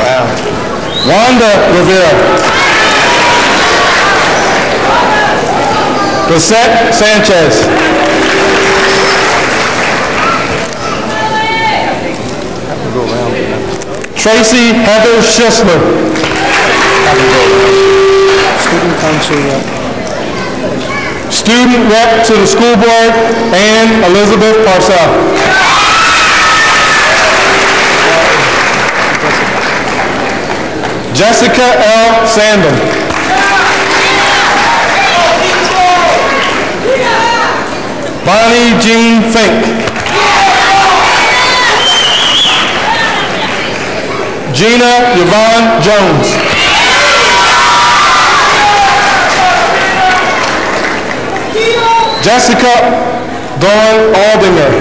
Wow. Wanda Rivera. Lisette Sanchez. Tracy Heather Schisler. Student council rep. Student rep to the school board, Ann Elizabeth Parcell. Jessica L. Sandham. Bonnie Jean Fink. Gina Yvonne Jones. Jessica Dawn Aldinger.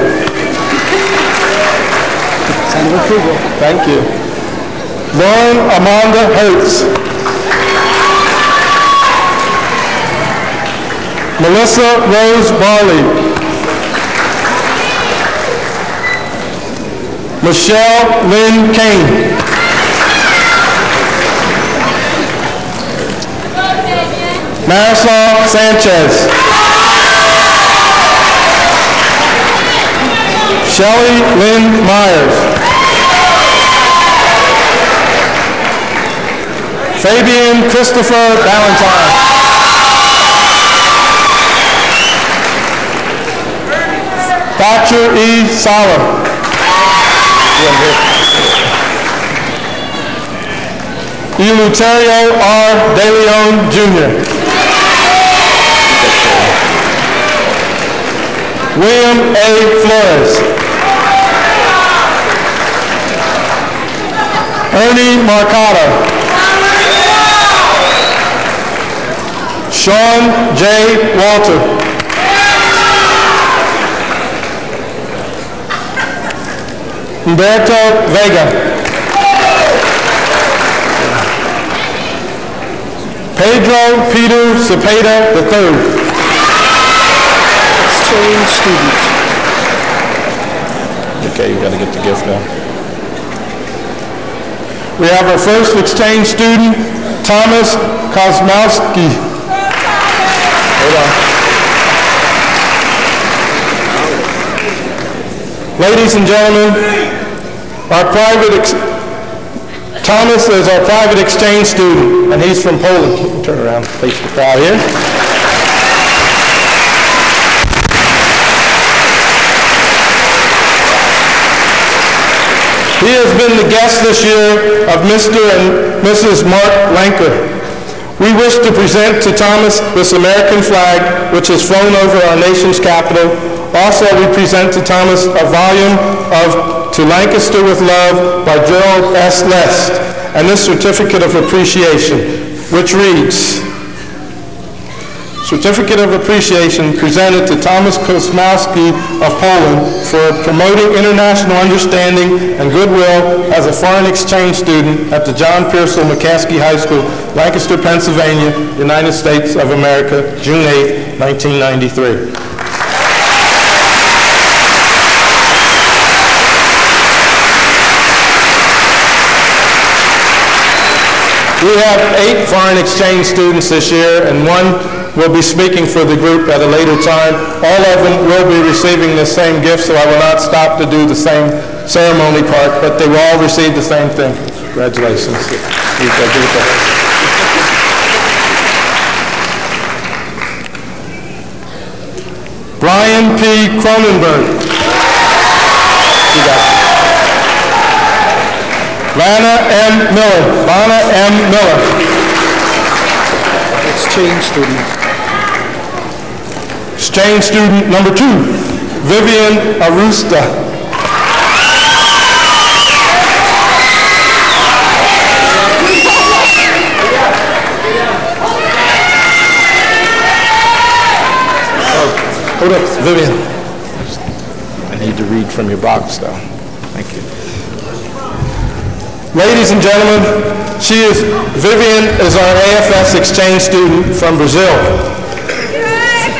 Sound of approval. Thank you. Lauren Amanda Hertz. Melissa Rose Barley. Michelle Lynn Kane. Marisol Sanchez. Shelley Lynn Myers. Fabian Christopher Valentine. Thatcher E. Sala. Eleuterio R. De Leon, Jr. William A. Flores. Ernie Marcato. Sean J. Walter. Humberto Vega. Pedro Peter Cepeda III. Exchange student. Okay, you got to get the gift now. We have our first exchange student, Thomas Kosmowski. Hold on. Ladies and gentlemen, Thomas is our private exchange student, and he's from Poland. Turn around, face the crowd here. He has been the guest this year of Mr. and Mrs. Mark Lanker. We wish to present to Thomas this American flag, which has flown over our nation's capital. Also, we present to Thomas a volume of To Lancaster with Love by Gerald S. Lest, and this certificate of appreciation, which reads, Certificate of Appreciation presented to Thomas Kosmowski of Poland for promoting international understanding and goodwill as a foreign exchange student at the John Pearsall McCaskey High School, Lancaster, Pennsylvania, United States of America, June 8, 1993. We have 8 foreign exchange students this year, and one will be speaking for the group at a later time. All of them will be receiving the same gift, so I will not stop to do the same ceremony part, but they will all receive the same thing. Congratulations. Brian P. Cronenberg. Lana M. Miller. Lana M. Miller. Exchange student. Exchange student number 2, Vivian Arusta. Hold up, Vivian. I need to read from your box, though. Thank you. Ladies and gentlemen, Vivian is our AFS exchange student from Brazil.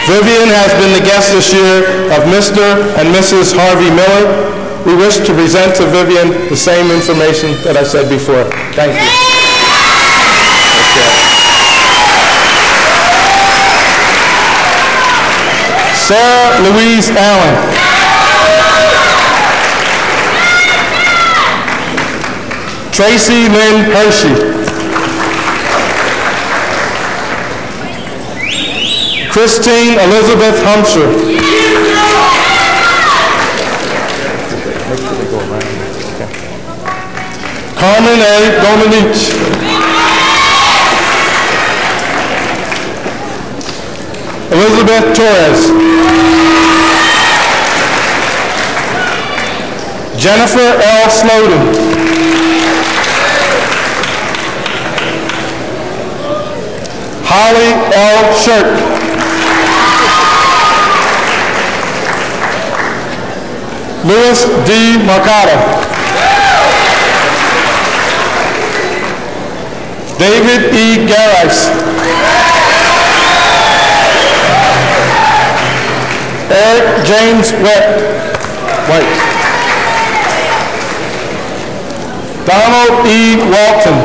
Vivian has been the guest this year of Mr. and Mrs. Harvey Miller. We wish to present to Vivian the same information that I said before. Thank you. Sarah Louise Allen. Tracy Lynn Hershey. Christine Elizabeth Humsher. Carmen A. Domenech. Elizabeth Torres. Jennifer L. Snowden. Holly L. Shirk. Louis D. Mercado. David E. Garrice. Eric James White. Donald E. Walton.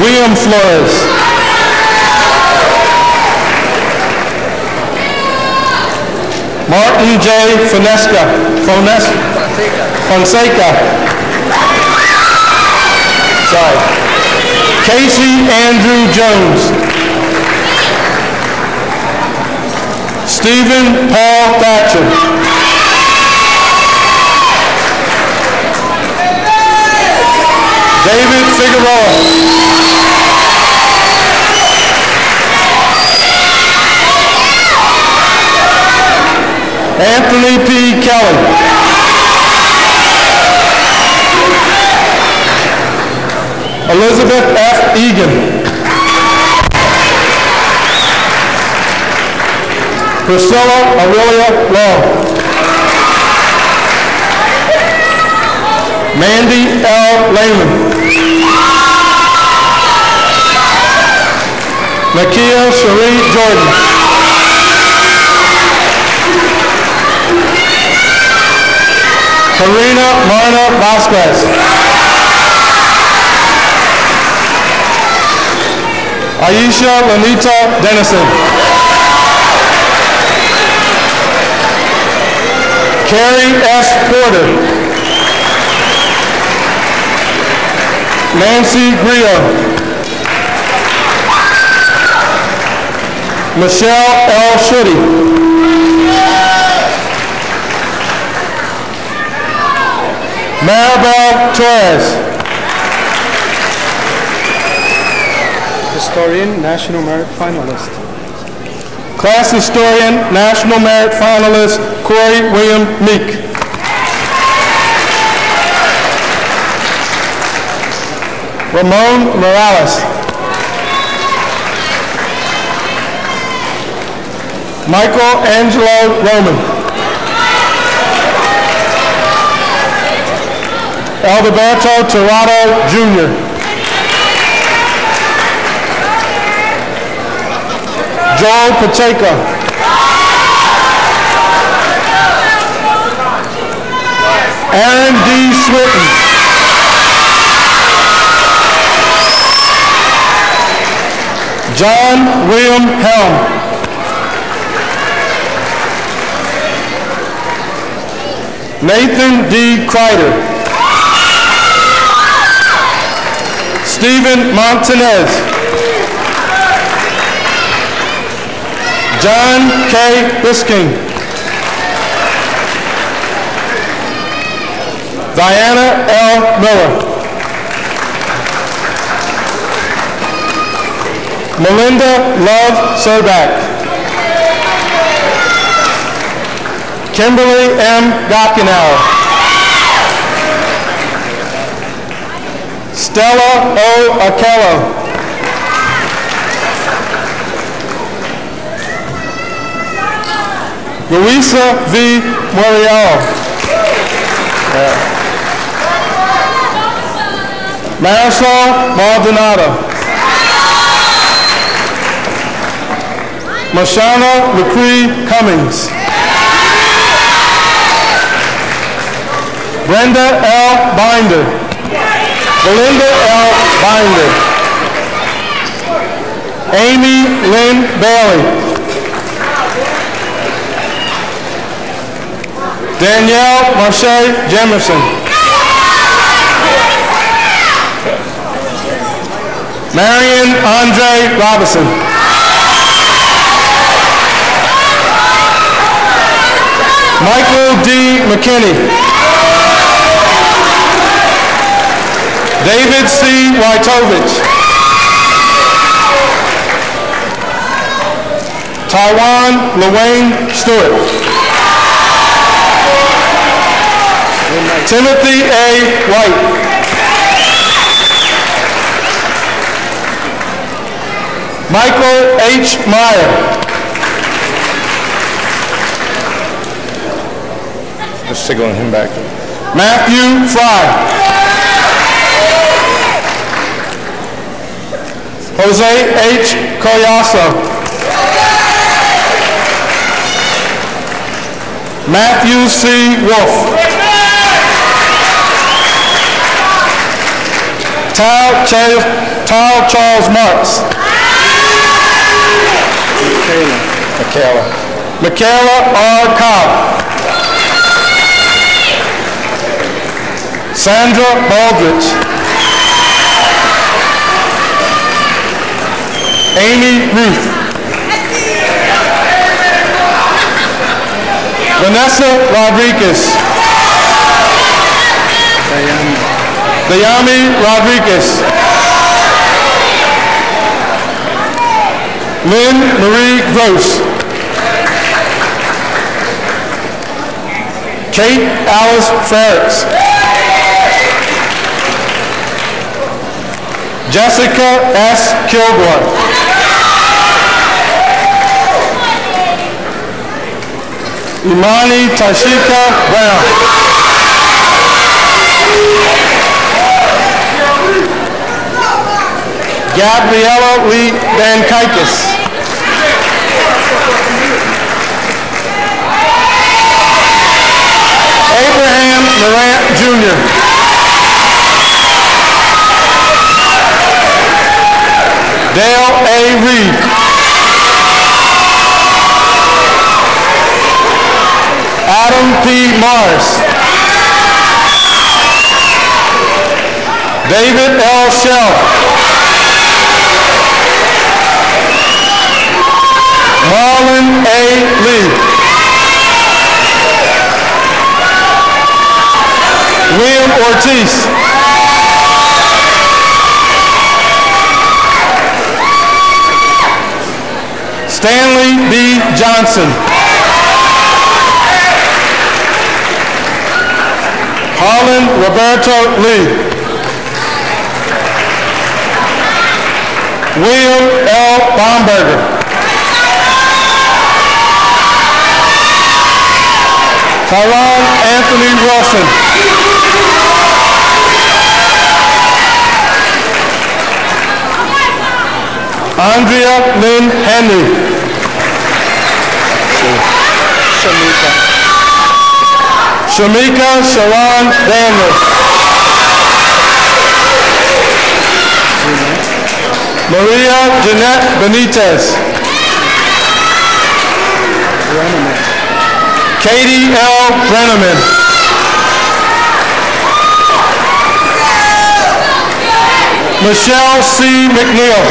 William Flores. Martin J. Fonseca. Sorry. Casey Andrew Jones. Stephen Paul Thatcher. David Figueroa. Anthony P. Kelly. Elizabeth F. Egan. Priscilla Aurelia Law. Mandy L. Lehman. Nakia Cherie Jordan. Karina Marna Vasquez. Aisha Lanita Dennison. Carrie S. Porter. Nancy Grio. Michelle L. Shitty. Maribel Torres. Historian, National Merit Finalist. Class Historian, National Merit Finalist, Corey William Meek. Ramon Morales. Michael Angelo Roman. Alberto Tirado Jr. Joel Pacheco. Aaron D. Switten. John William Helm. Nathan D. Kreider. Stephen Montanez. John K. Bisking. Diana L. Miller. Melinda Love Serback. Kimberly M. Gockenauer. Stella O. Akello. Luisa V. Moriello. Marisol Maldonado. Mashana LaCree Cummings. Brenda L. Binder. Belinda L. Binder. Amy Lynn Bailey. Danielle Marche Jemerson. Marion Andre Robinson. Michael D. McKinney. David C. Wojtovich. Taiwan Luane Stewart. Timothy A. White. Michael H. Meyer. Just signaling him back. Matthew Fry. Jose H. Collazo. Matthew C. Wolf. Tal Charles Marks. Michaela R. Cobb. Sandra Baldridge. Amy Ruth. Vanessa Rodriguez. Dayami Rodriguez. Lynn Marie Gross. Kate Alice Ferris. Jessica S. Kilgore. Imani Tashika Brown. Gabriella Lee Van Kykes. Abraham Morant Jr. Dale A. Reed. Adam P. Mars. David L. Shell. Marlon A. Lee. William Ortiz. Stanley B. Johnson. Harlan Roberto Lee. William L. Baumberger. Tyron Anthony Wilson. Andrea Lynn Henry. Shamika Sharon Daniels. Maria Jeanette Benitez. Katie L. Brenneman. Michelle C. McNeil.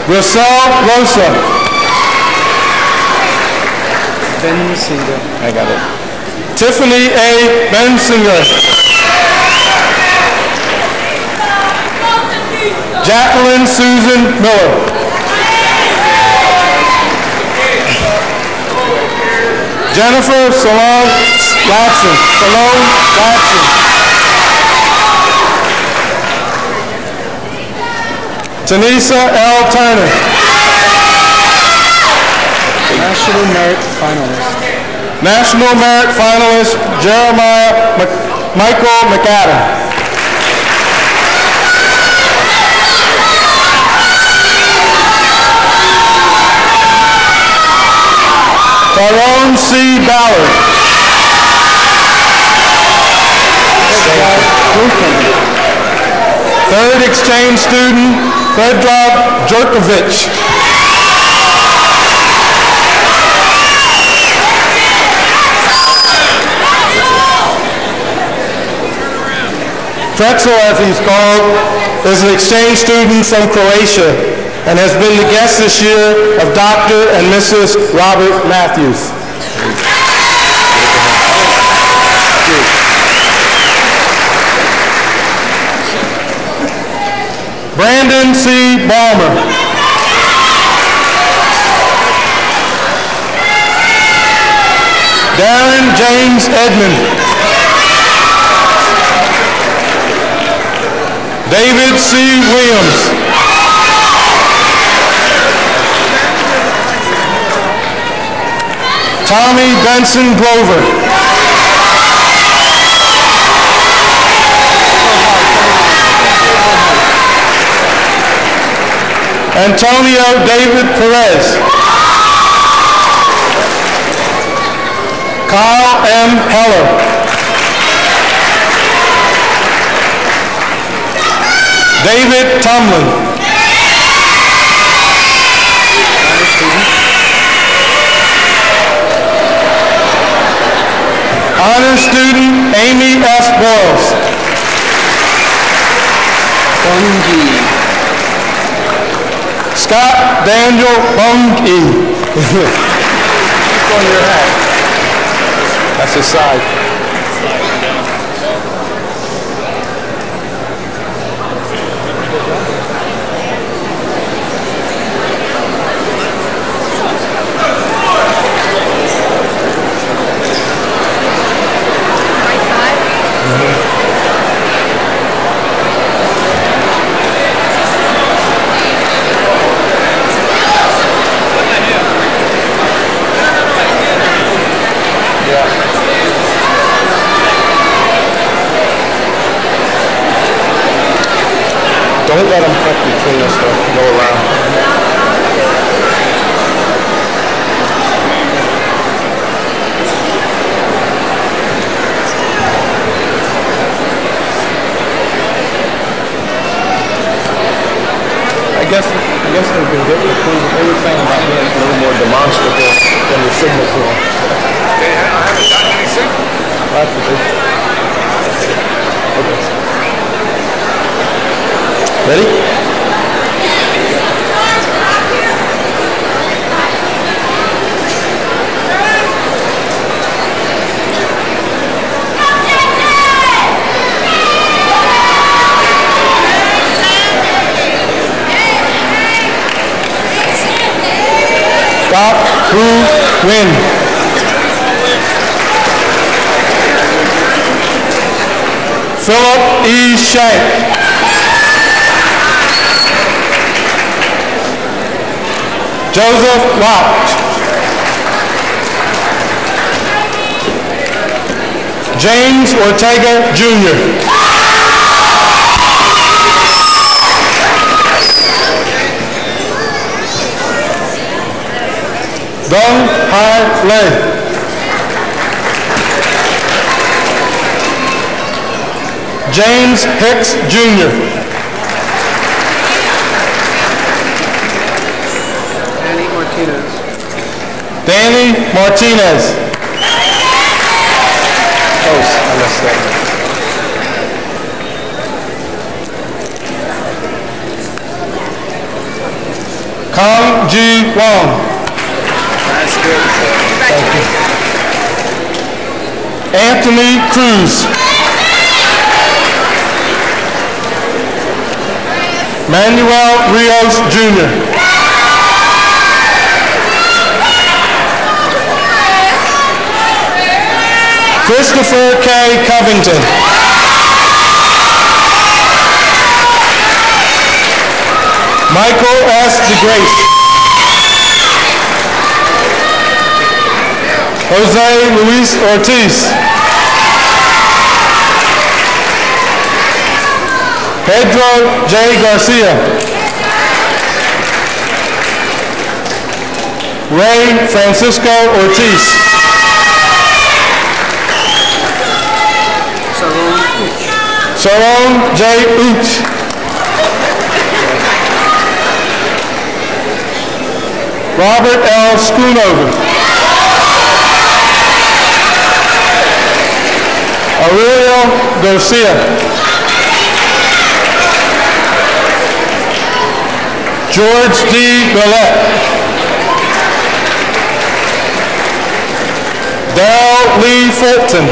Rosel Rosa. Bensinger. I got it. Tiffany A. Bensinger. Jacqueline Susan Miller. Jennifer Salone Latson. Tanisa L. Turner. National Merit Finalist. National Merit Finalist Jeremiah Michael McAdam. Tyrone C. Ballard. Third exchange student, Predrag Jerkovich. Pretzel, as he's called, is an exchange student from Croatia and has been the guest this year of Dr. and Mrs. Robert Matthews. Brandon C. Balmer. Darren James Edmond. David C. Williams. Tommy Benson Glover. Antonio David Perez. Kyle M. Heller. David Tumlin. Honor student Amy S. Boyles. Bungie. Scott Daniel Bungie. Keep on your hat. That's his side. Don't let them cut between us though. Go around. I guess they've been getting approved. They were saying about being a little more demonstrative than the signal for them. I haven't gotten any signal. That's what they said. Okay. Ready? Stop, who, win. Philip E. Shank. Joseph Lott. James Ortega, Jr. Dong Hai Lei. James Hicks, Jr. Danny Martinez. Close, I missed that. Kang Ji Wong. That's good. Thank you. Anthony Cruz. Manuel Rios Jr. Christopher K. Covington. Michael S. DeGrace. Jose Luis Ortiz. Pedro J. Garcia. Ray Francisco Ortiz. Sharon J. Uch. Robert L. Schoonover. Aurelio Garcia. George D. Millette. Darrell Lee Fulton.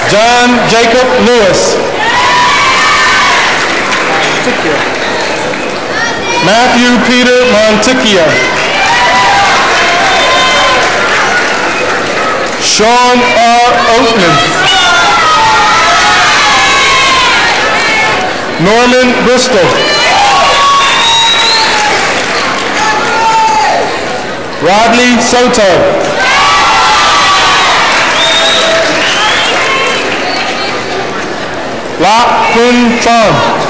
John Jacob Lewis. Matthew Peter Monticchio. Sean R. Oatman. Norman Bristol. Rodney Soto. La Kun Chong.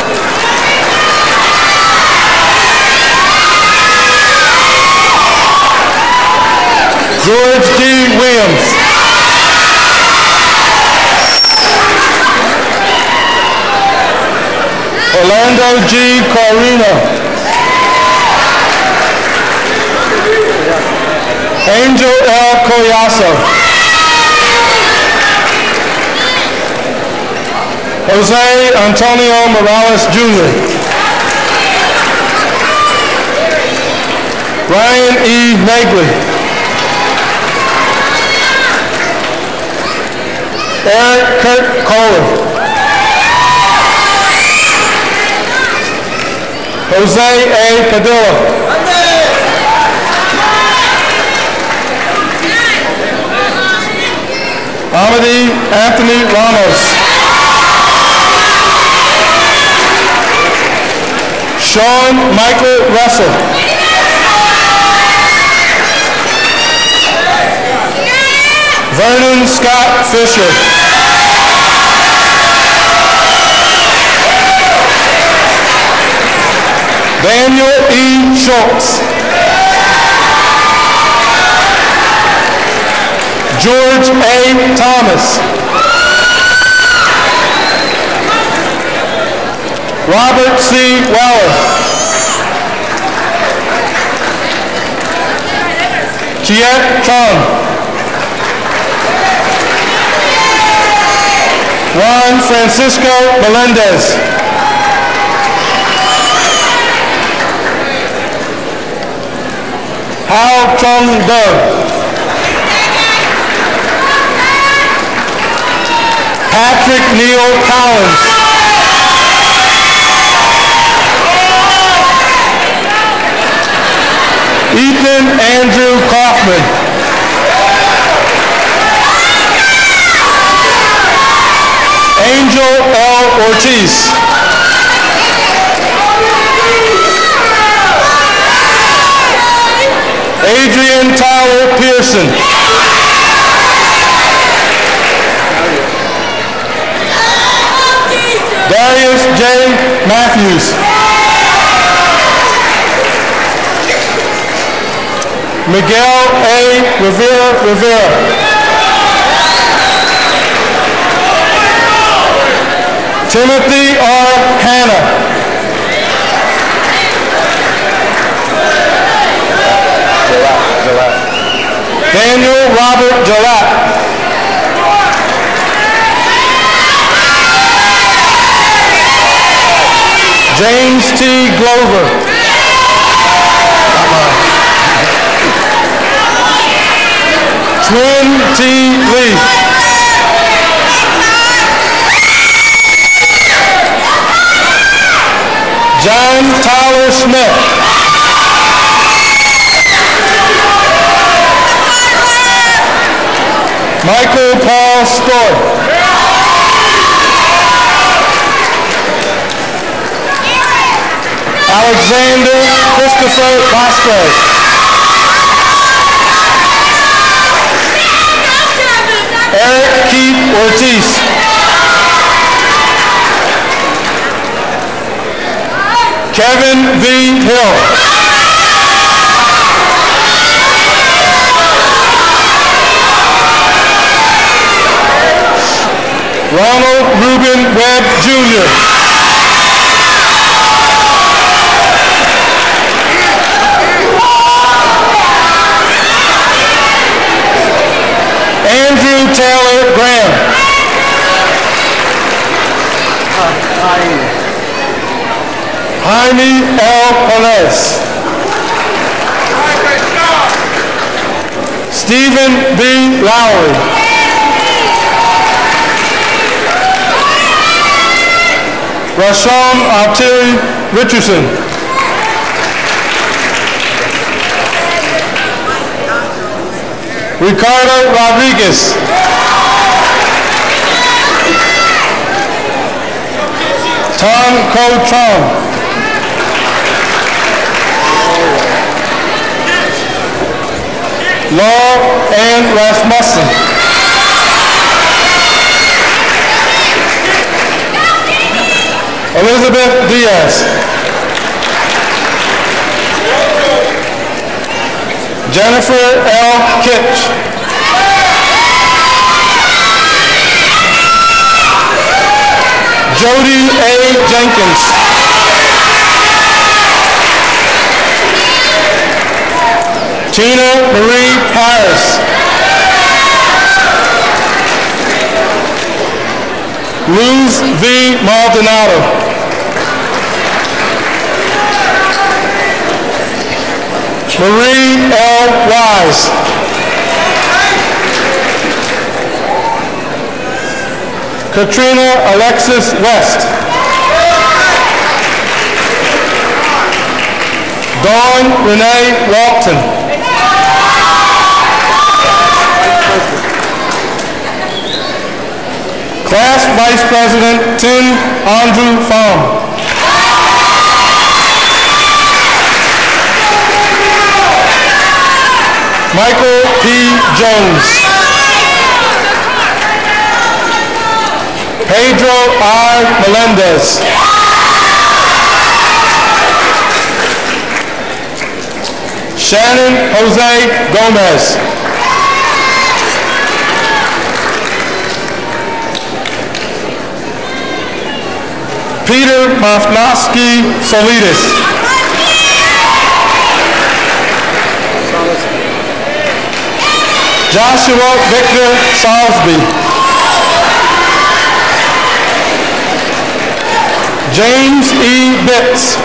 George D. Williams. Orlando G. Corino. Angel L. Collazo. Jose Antonio Morales Jr. Ryan E. Nagley. Eric Kurt Kohler. Jose A. Padilla. Amity Anthony Ramos. Sean Michael Russell. Vernon Scott Fisher. Daniel E. Schultz. George A. Thomas. Robert C. Weller. Kiet Chong. Juan Francisco Melendez. Hao Chung Do. Patrick Neil Collins. Ethan Andrew Kaufman. Angel L. Ortiz. Adrian Tyler Pearson. Darius J. Matthews. Miguel A. Rivera. Timothy R. Hanna. Daniel Robert Gillette. James T. Glover. Twin T. Lee. John Tyler Smith. Michael Paul Stork. Alexander Christopher Vasquez. Eric Keith Ortiz. Kevin V. Hill. Ronald Reuben Webb, Jr. Andrew Taylor Graham. Jaime L. Perez. Stephen B. Lowry. Rashawn Arteri Richardson. Ricardo Rodriguez. Tom Cotron. Law Ann Rasmussen. Elizabeth Diaz. Jennifer L. Kitch. Jody A. Jenkins. Tina Marie Harris. Luz V. Maldonado. Marie L. Wise. Katrina Alexis West. Dawn Renee Walton. Class Vice President Tim Andrew Pham. Michael P. Jones. Pedro R. Melendez. Shannon Jose Gomez. Peter Mafnowski Solitis. Joshua Victor Salisbury. James E. Bitts.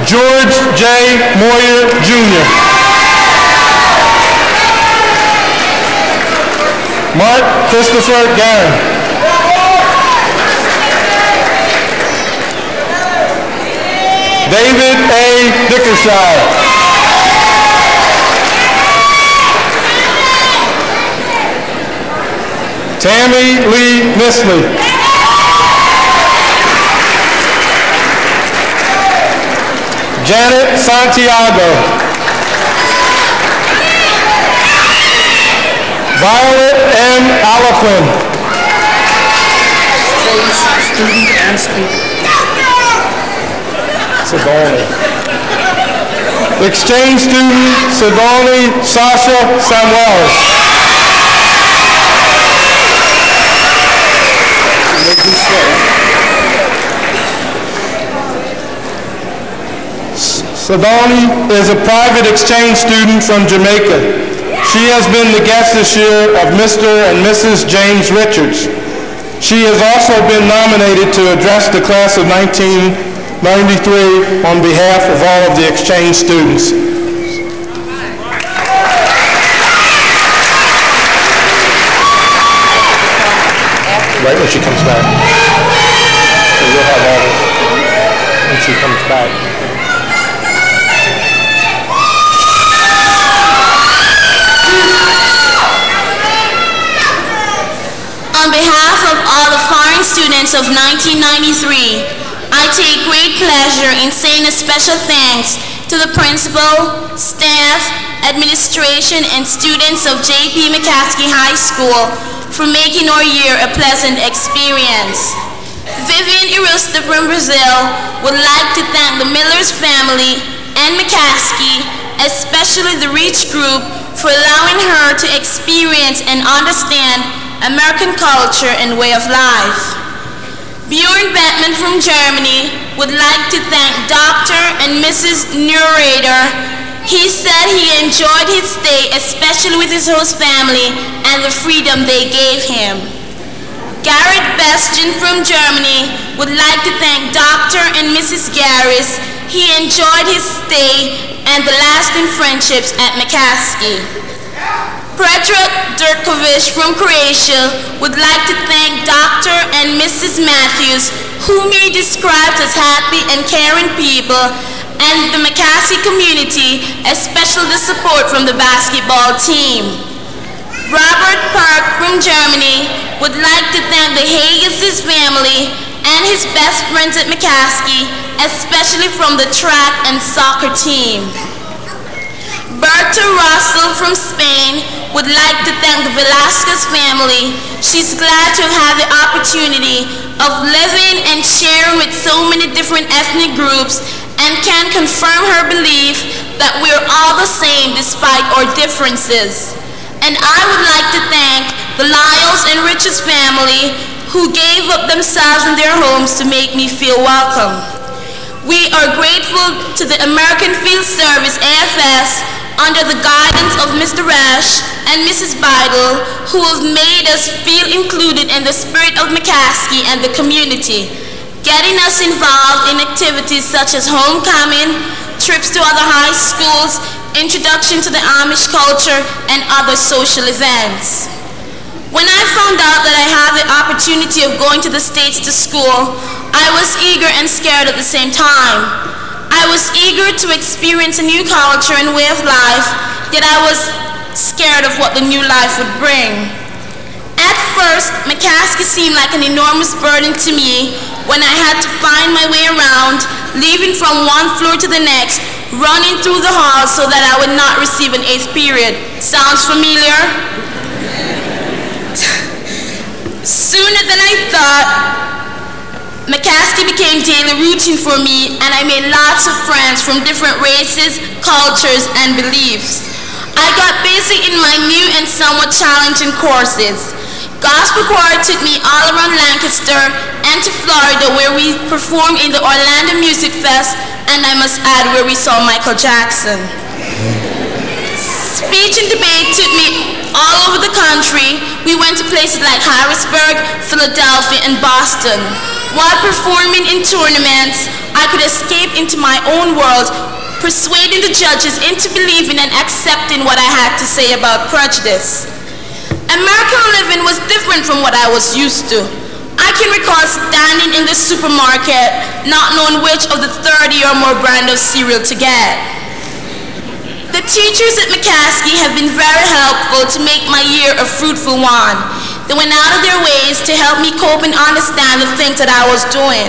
George J. Moyer, Jr. Mark Christopher Guerin. David A. Dickershire. Tammy Lee Nisley. Janet Santiago. Violet M. Alafin. Student and speaker. Sigourney. Exchange student Sigourney Sasha Samuels. Sigourney is a private exchange student from Jamaica. She has been the guest this year of Mr. and Mrs. James Richards. She has also been nominated to address the class of 1993 on behalf of all of the exchange students. Right when she comes back. So you'll have all this when she comes back. On behalf of all the foreign students of 1993, I take great pleasure in saying a special thanks to the principal, staff, administration, and students of J.P. McCaskey High School for making our year a pleasant experience. Vivian Irusta from Brazil would like to thank the Miller's family and McCaskey, especially the Reach Group, for allowing her to experience and understand American culture and way of life. Bjorn Bettman from Germany would like to thank Dr. and Mrs. Neurader. He said he enjoyed his stay, especially with his host family and the freedom they gave him. Garrett Bastian from Germany would like to thank Dr. and Mrs. Garris. He enjoyed his stay and the lasting friendships at McCaskey. Predrag Durkovic from Croatia would like to thank Dr. and Mrs. Matthews, whom he described as happy and caring people, and the McCaskey community, especially the support from the basketball team. Robert Park from Germany would like to thank the Haggis' family and his best friends at McCaskey, especially from the track and soccer team. Berta Russell from Spain would like to thank the Velasquez family. She's glad to have had the opportunity of living and sharing with so many different ethnic groups and can confirm her belief that we're all the same despite our differences. And I would like to thank the Lyles and Richards family who gave up themselves and their homes to make me feel welcome. We are grateful to the American Field Service, AFS, under the guidance of Mr. Rash and Mrs. Beidel, who have made us feel included in the spirit of McCaskey and the community, getting us involved in activities such as homecoming, trips to other high schools, introduction to the Amish culture, and other social events. When I found out that I had the opportunity of going to the States to school, I was eager and scared at the same time. I was eager to experience a new culture and way of life, yet I was scared of what the new life would bring. At first, McCaskey seemed like an enormous burden to me when I had to find my way around, leaving from one floor to the next, running through the halls so that I would not receive an 8th period. Sounds familiar? Sooner than I thought, McCaskey became daily routine for me, and I made lots of friends from different races, cultures, and beliefs. I got busy in my new and somewhat challenging courses. Gospel choir took me all around Lancaster and to Florida, where we performed in the Orlando Music Fest, and I must add, where we saw Michael Jackson. Speech and debate took me all over the country. We went to places like Harrisburg, Philadelphia, and Boston. While performing in tournaments, I could escape into my own world, persuading the judges into believing and accepting what I had to say about prejudice. American living was different from what I was used to. I can recall standing in the supermarket, not knowing which of the 30 or more brand of cereal to get. The teachers at McCaskey have been very helpful to make my year a fruitful one. They went out of their ways to help me cope and understand the things that I was doing.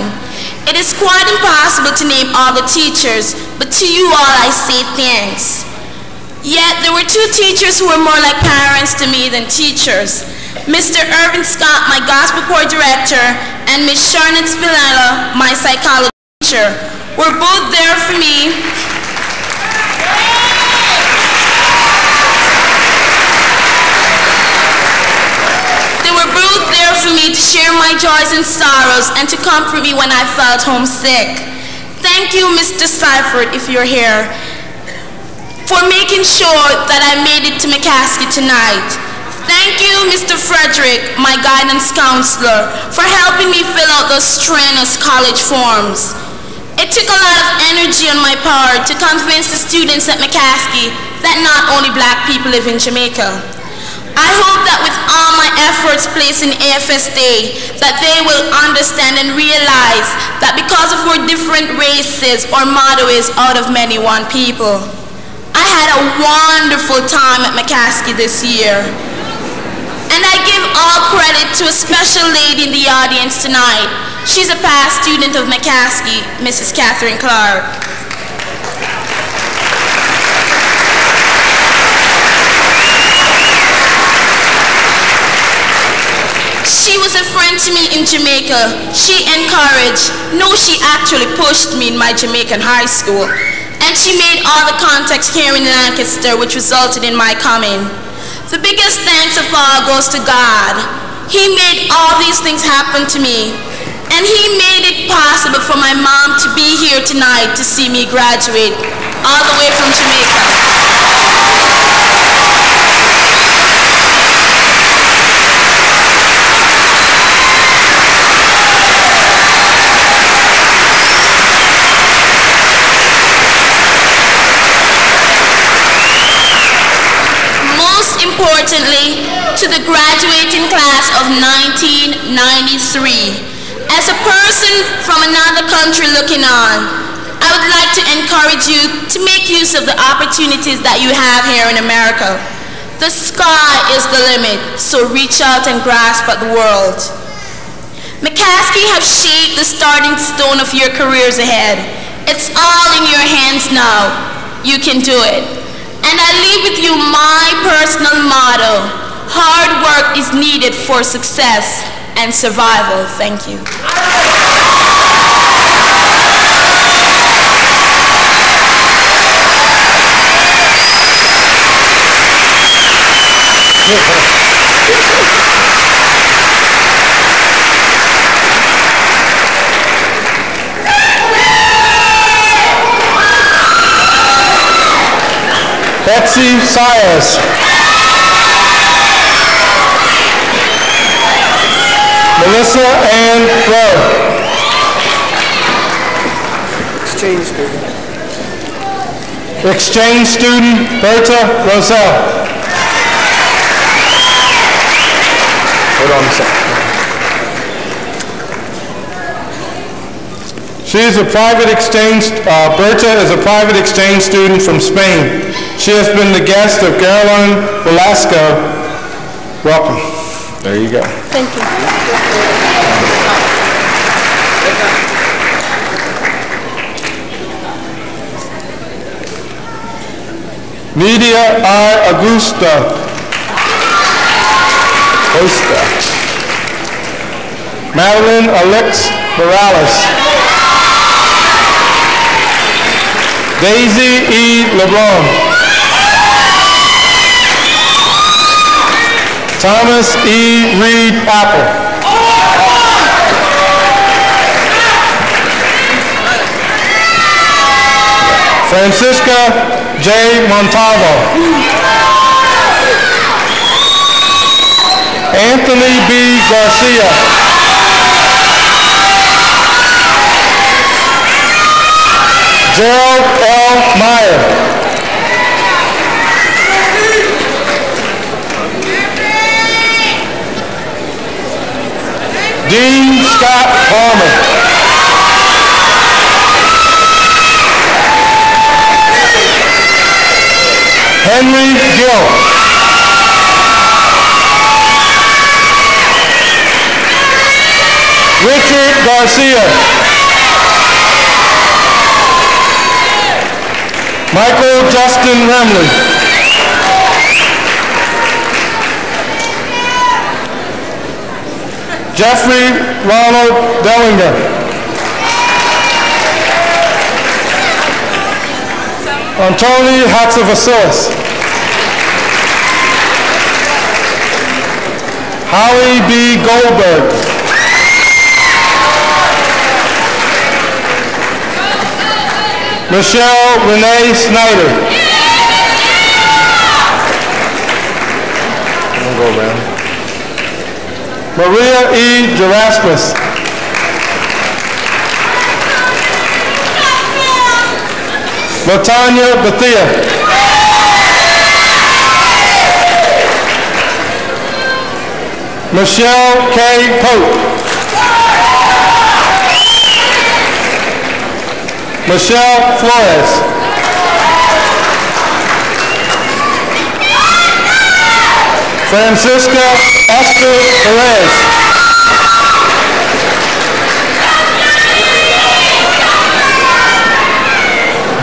It is quite impossible to name all the teachers, but to you all I say thanks. Yet there were 2 teachers who were more like parents to me than teachers. Mr. Irvin Scott, my gospel choir director, and Ms. Charlotte Spinella, my psychology teacher, were both there for me. To share my joys and sorrows and to comfort me when I felt homesick. Thank you, Mr. Seifert, if you're here, for making sure that I made it to McCaskey tonight. Thank you, Mr. Frederick, my guidance counselor, for helping me fill out those strenuous college forms. It took a lot of energy on my part to convince the students at McCaskey that not only black people live in Jamaica. I hope that with all my efforts placed in AFS Day, that they will understand and realize that because of our different races, our motto is out of many, one people. I had a wonderful time at McCaskey this year. And I give all credit to a special lady in the audience tonight. She's a past student of McCaskey, Mrs. Catherine Clark. She was a friend to me in Jamaica. She encouraged, no, she actually pushed me in my Jamaican high school. And she made all the contacts here in Lancaster, which resulted in my coming. The biggest thanks of all goes to God. He made all these things happen to me. And He made it possible for my mom to be here tonight to see me graduate, all the way from Jamaica. Importantly, to the graduating class of 1993. As a person from another country looking on, I would like to encourage you to make use of the opportunities that you have here in America. The sky is the limit, so reach out and grasp at the world. McCaskey have shaped the starting stone of your careers ahead. It's all in your hands now. You can do it. And I leave with you my personal motto: hard work is needed for success and survival. Thank you. Betsy Sayers. Melissa Ann Rowe. Exchange student. Exchange student Berta Roselle. Hold on a second. She is a private exchange, Berta is a private exchange student from Spain. She has been the guest of Caroline Velasco. Welcome. There you go. Thank you. Nidia I. Augusta. Madeline Alex Morales. Daisy E. LeBron. Thomas E. Reed Apple. Francisca J. Montalvo. Anthony B. Garcia. Gerald L. Meyer. Dean Scott Palmer. Henry Gill. Richard Garcia. Michael Justin Remley. Jeffrey Ronald Dellinger. Antoni Hatzavasilis. Holly B. Goldberg. Michelle Renee Snyder. I'm going to go around. Maria E. Gerasmus. Latanya Bethia. Michelle K. Pope. Michelle Flores. Francisca Esther Perez.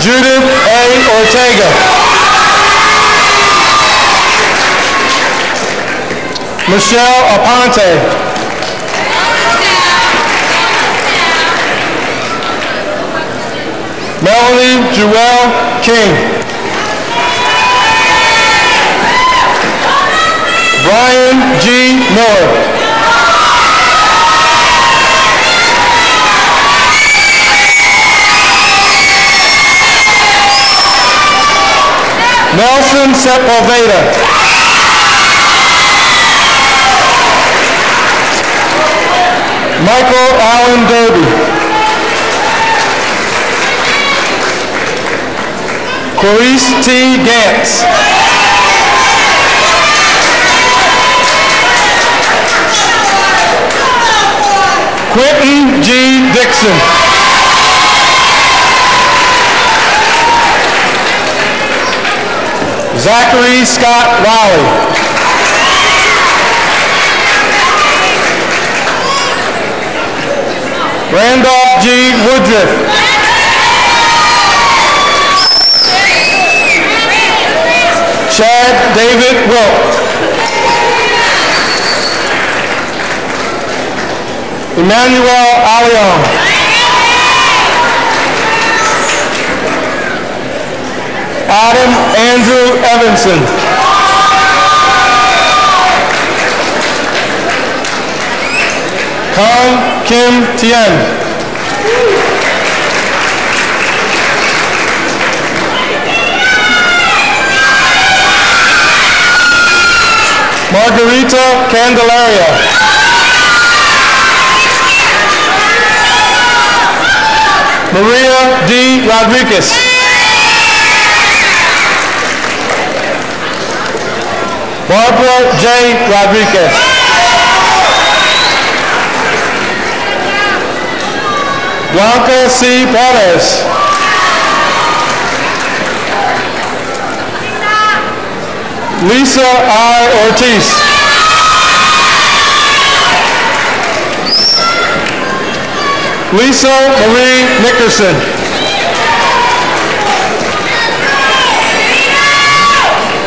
Judith A. Ortega. Michelle Aponte. Melanie Jewel King. Brian G. Miller. Nelson Sepulveda. Michael Allen Derby. Clarice T. Gantz. Quentin G. Dixon. Zachary Scott Riley. Randolph G. Woodruff. Chad David Wilt. Emmanuel Allion. Adam Andrew Evanson. Con Kim Tien. Margarita Candelaria. Maria D. Rodriguez. Barbara J. Rodriguez. Blanca C. Perez. Lisa I. Ortiz. Lisa Marie Nickerson.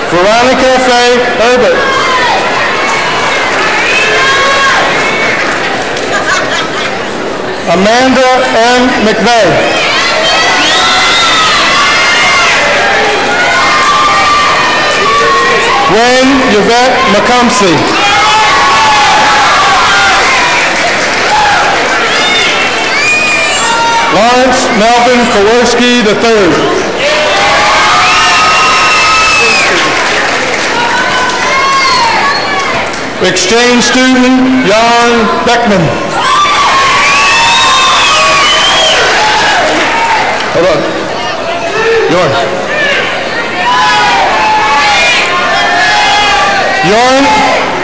Veronica Faye Herbert. Amanda M. McVeigh. Wayne Yvette McCumsey. Lawrence Melvin Kowarski III. Exchange student Jan Beckman. Hold on. Jorn. Jorn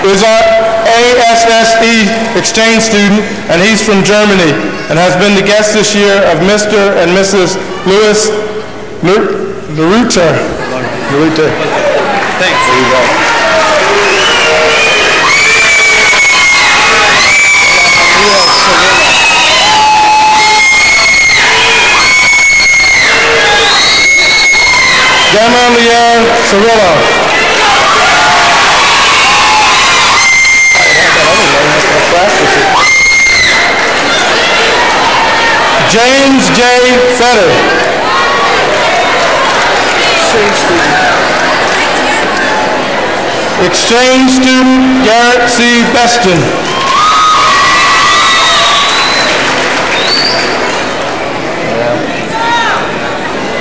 is our ASSE exchange student, and he's from Germany, and has been the guest this year of Mr. and Mrs. Louis Leruter. Thanks. There you go. Gemma Leanne Cirillo. James J. Fetter. Exchange student Garrett C. Beston.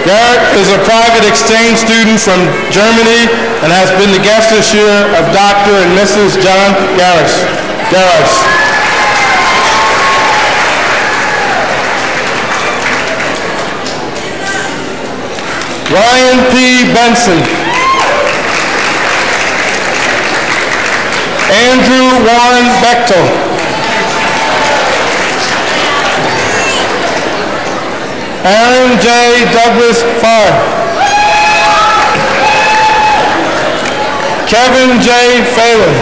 Garrett is a private exchange student from Germany and has been the guest this year of Dr. and Mrs. John Garris. Ryan P. Benson. Andrew Warren Bechtel. Aaron J. Douglas Farr. Kevin J. Phelan.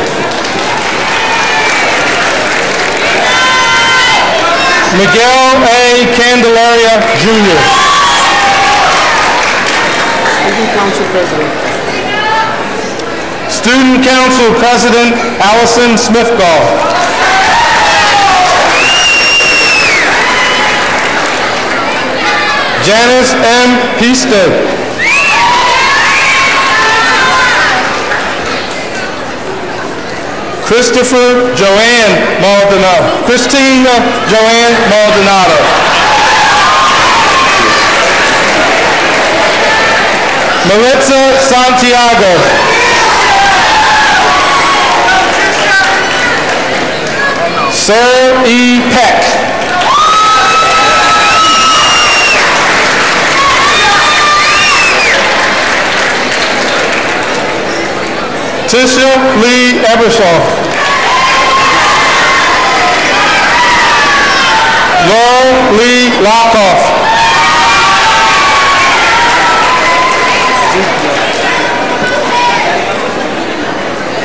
Miguel A. Candelaria, Jr. Student Council President. Student Council President Allison Smithgall. Janice M. Heasted. Christina Joanne Maldonado. Melissa Santiago. Sarah E. Peck. Tisha Lee Ebersol. Laura Lee Lockoff.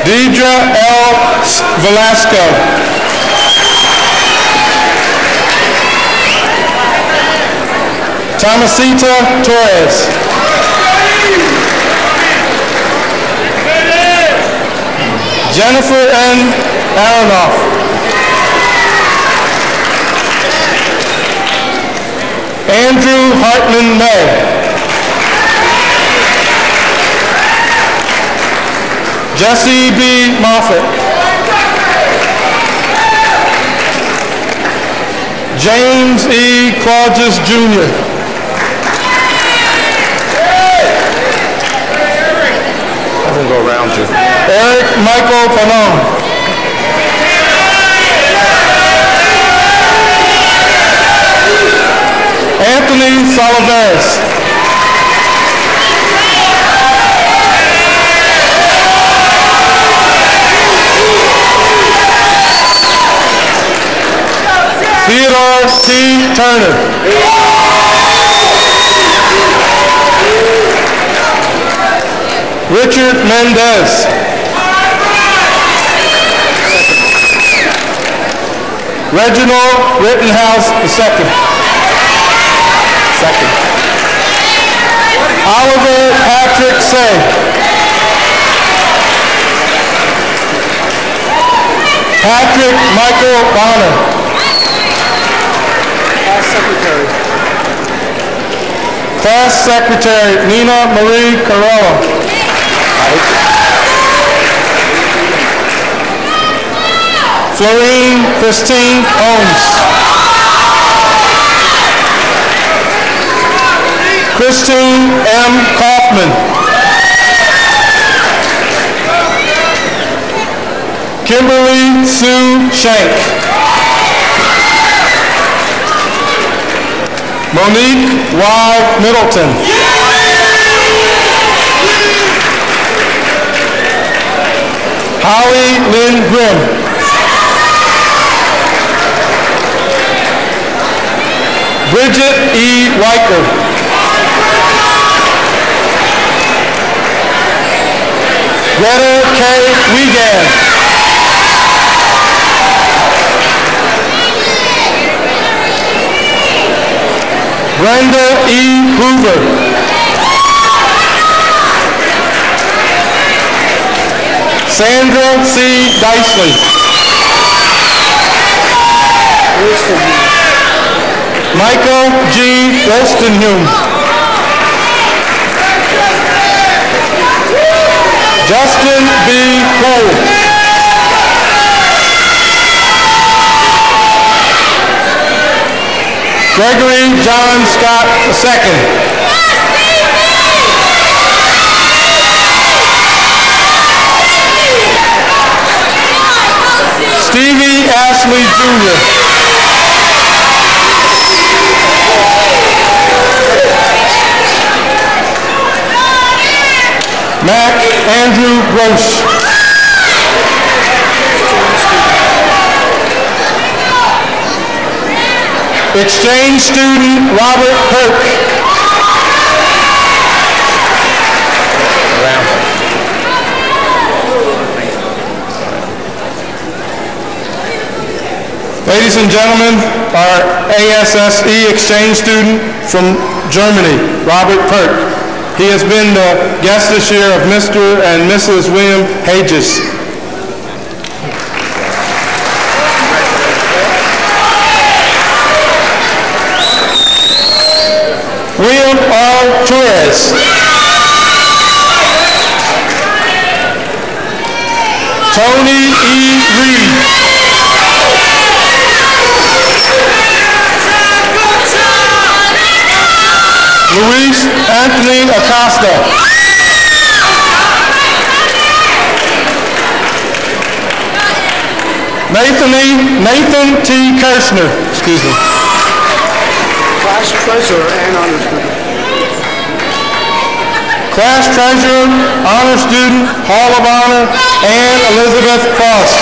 Deidre L. Velasco. Tomasita Torres. Jennifer N. Aronoff. Andrew Hartman May. Jesse B. Moffitt. James E. Claudius Jr. Go around you. Eric Michael Panon. Anthony Salaveras. Theodore T. Turner. Richard Mendez. Reginald Rittenhouse II. Oliver Patrick Say. Patrick Michael Bonner. Class Secretary Nina Marie Carrella. Florine Christine Holmes. Christine M. Kaufman. Kimberly Sue Shank. Monique Y. Middleton. Holly Lynn Grimm. Bridget E. Weicker. Greta K. Wiegand. Brenda E. Hoover. Sandra C. Dicely. Michael G. Wolstenhume. Justin B. Cole. Gregory John Scott II. Stevie Ashley Jr. Mac Andrew Gross. Exchange student Robert Perk. Ladies and gentlemen, our ASSE exchange student from Germany, Robert Perk. He has been the guest this year of Mr. and Mrs. William Hages. William R. Torres. Tony E. Reed. Luis Anthony Acosta. Nathan T. Kirshner. Excuse me. Class treasurer and honor student. Class treasurer, honor student, Hall of Honor, Ann Elizabeth Cross.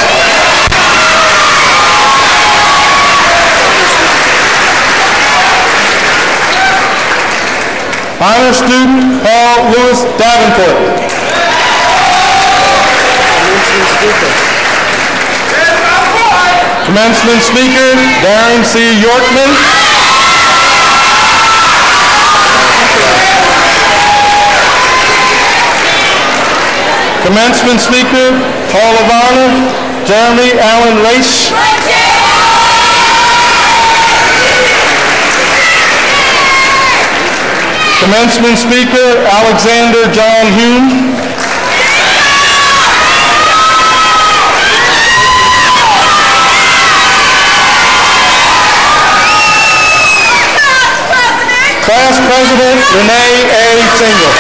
Honor student, Paul Lewis Davenport. Commencement speaker, Darren C. Yorkman. Commencement speaker, Hall of Honor, Jeremy Allen Race. Commencement speaker, Alexander John Hume. Class president, Renee A. Single.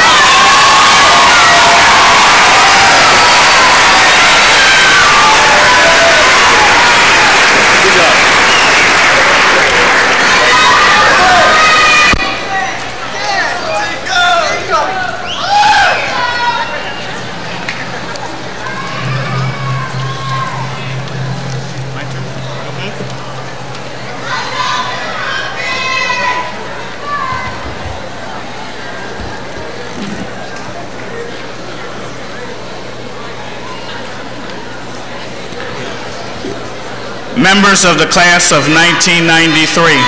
Members of the class of 1993.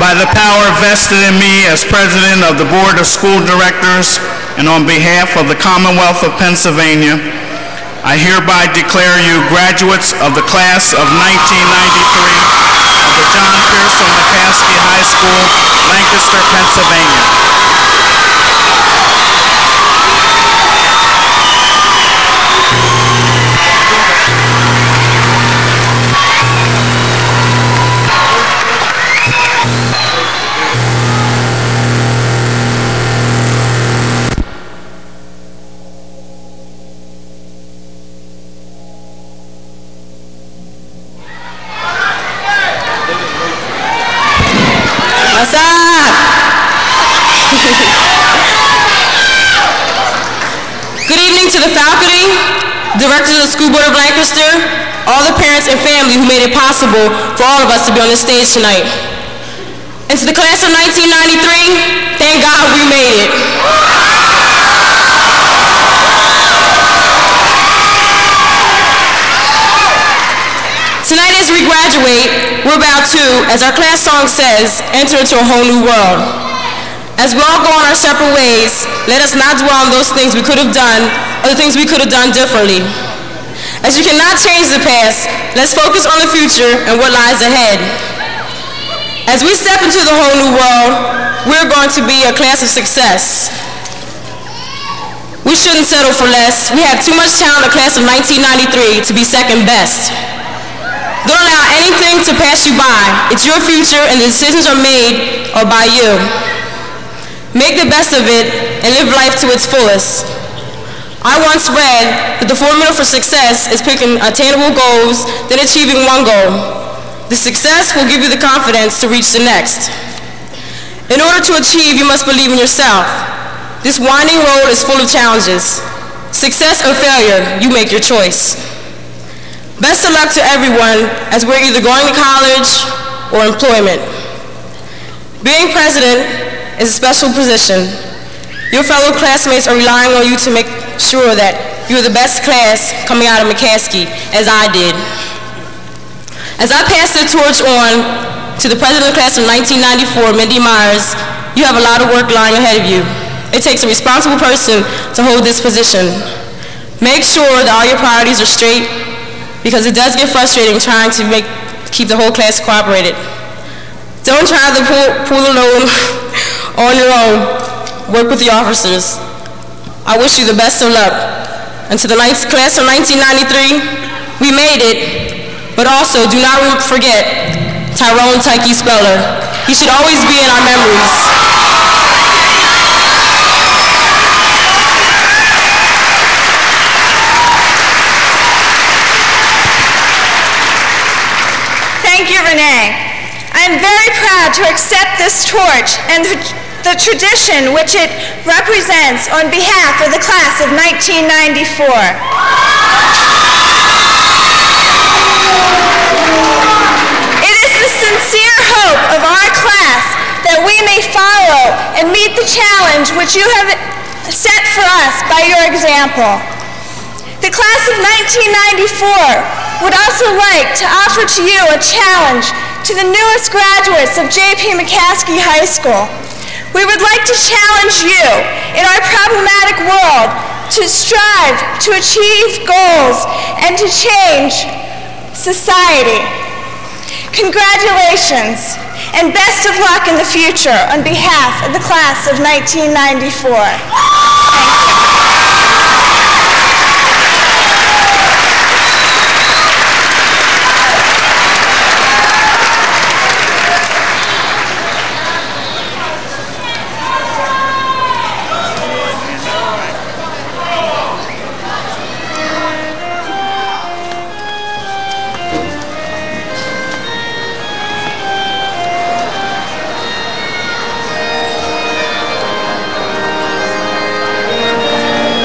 By the power vested in me as President of the Board of School Directors and on behalf of the Commonwealth of Pennsylvania, I hereby declare you graduates of the class of 1993 of the John Pearson McCaskey High School, Lancaster, Pennsylvania. Good evening to the faculty, directors of the School Board of Lancaster, all the parents and family who made it possible for all of us to be on this stage tonight. And to the class of 1993, thank God we made it. Tonight as we graduate, we're about to, as our class song says, enter into a whole new world. As we all go on our separate ways, let us not dwell on those things we could have done or the things we could have done differently. As you cannot change the past, let's focus on the future and what lies ahead. As we step into the whole new world, we're going to be a class of success. We shouldn't settle for less. We have too much talent in the class of 1993 to be second best. Don't allow anything to pass you by. It's your future and the decisions are made or by you. Make the best of it and live life to its fullest. I once read that the formula for success is picking attainable goals, then achieving one goal. The success will give you the confidence to reach the next. In order to achieve, you must believe in yourself. This winding road is full of challenges. Success or failure, you make your choice. Best of luck to everyone as we're either going to college or employment. Being president is a special position. Your fellow classmates are relying on you to make sure that you're the best class coming out of McCaskey, as I did. As I pass the torch on to the president of the class of 1994, Mindy Myers, you have a lot of work lying ahead of you. It takes a responsible person to hold this position. Make sure that all your priorities are straight, because it does get frustrating trying to keep the whole class cooperated. Don't try to pull the load on your own. Work with the officers. I wish you the best of luck. And to the class of 1993, we made it, but also do not forget Tyrone Tyke Speller. He should always be in our memories. Thank you, Renee. I am very proud to accept this torch and the tradition which it represents on behalf of the class of 1994. It is the sincere hope of our class that we may follow and meet the challenge which you have set for us by your example. The class of 1994 would also like to offer to you a challenge to the newest graduates of J.P. McCaskey High School. We would like to challenge you in our problematic world to strive to achieve goals and to change society. Congratulations and best of luck in the future on behalf of the class of 1994. Thank you.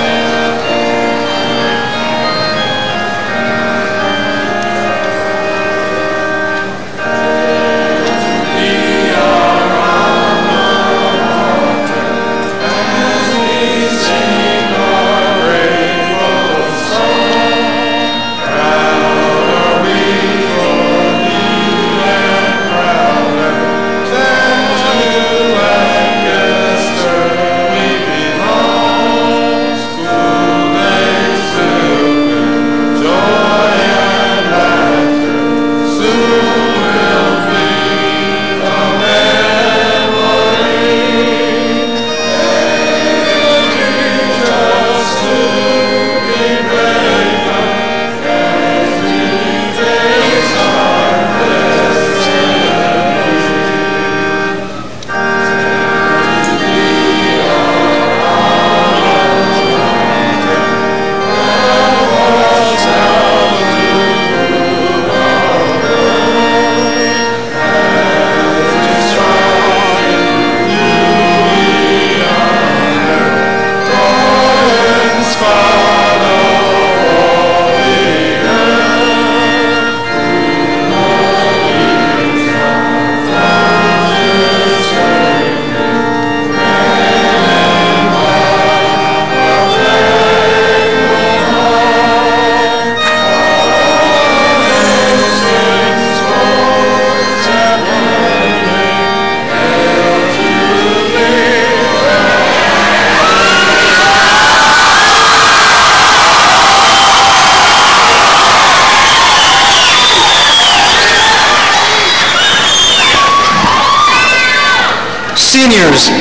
seniors,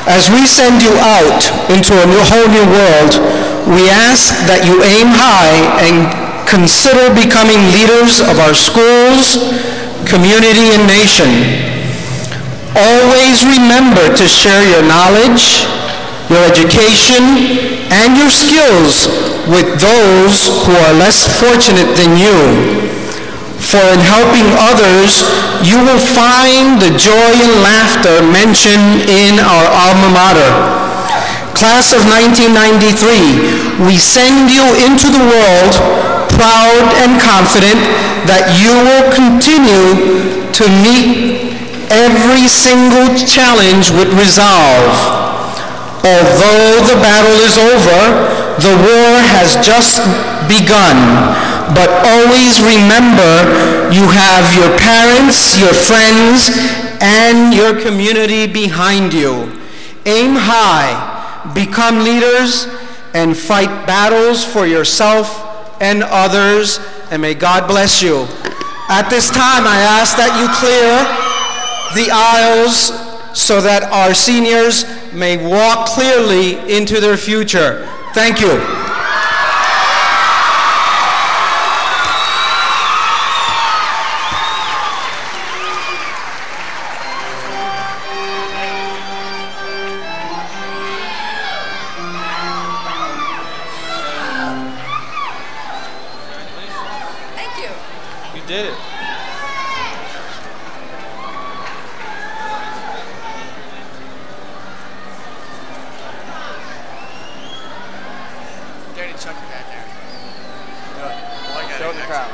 as we send you out into a whole new world, we ask that you aim high and consider becoming leaders of our schools, community, and nation. Always remember to share your knowledge, your education, and your skills with those who are less fortunate than you. For in helping others, you will find the joy and laughter mentioned in our alma mater. Class of 1993, we send you into the world proud and confident that you will continue to meet every single challenge with resolve. Although the battle is over, the war has just begun. But always remember, you have your parents, your friends, and your community behind you. Aim high, become leaders, and fight battles for yourself and others, and may God bless you. At this time, I ask that you clear the aisles so that our seniors may walk clearly into their future. Thank you. Did it. Dirty Chucky back there. Throw it in the crowd.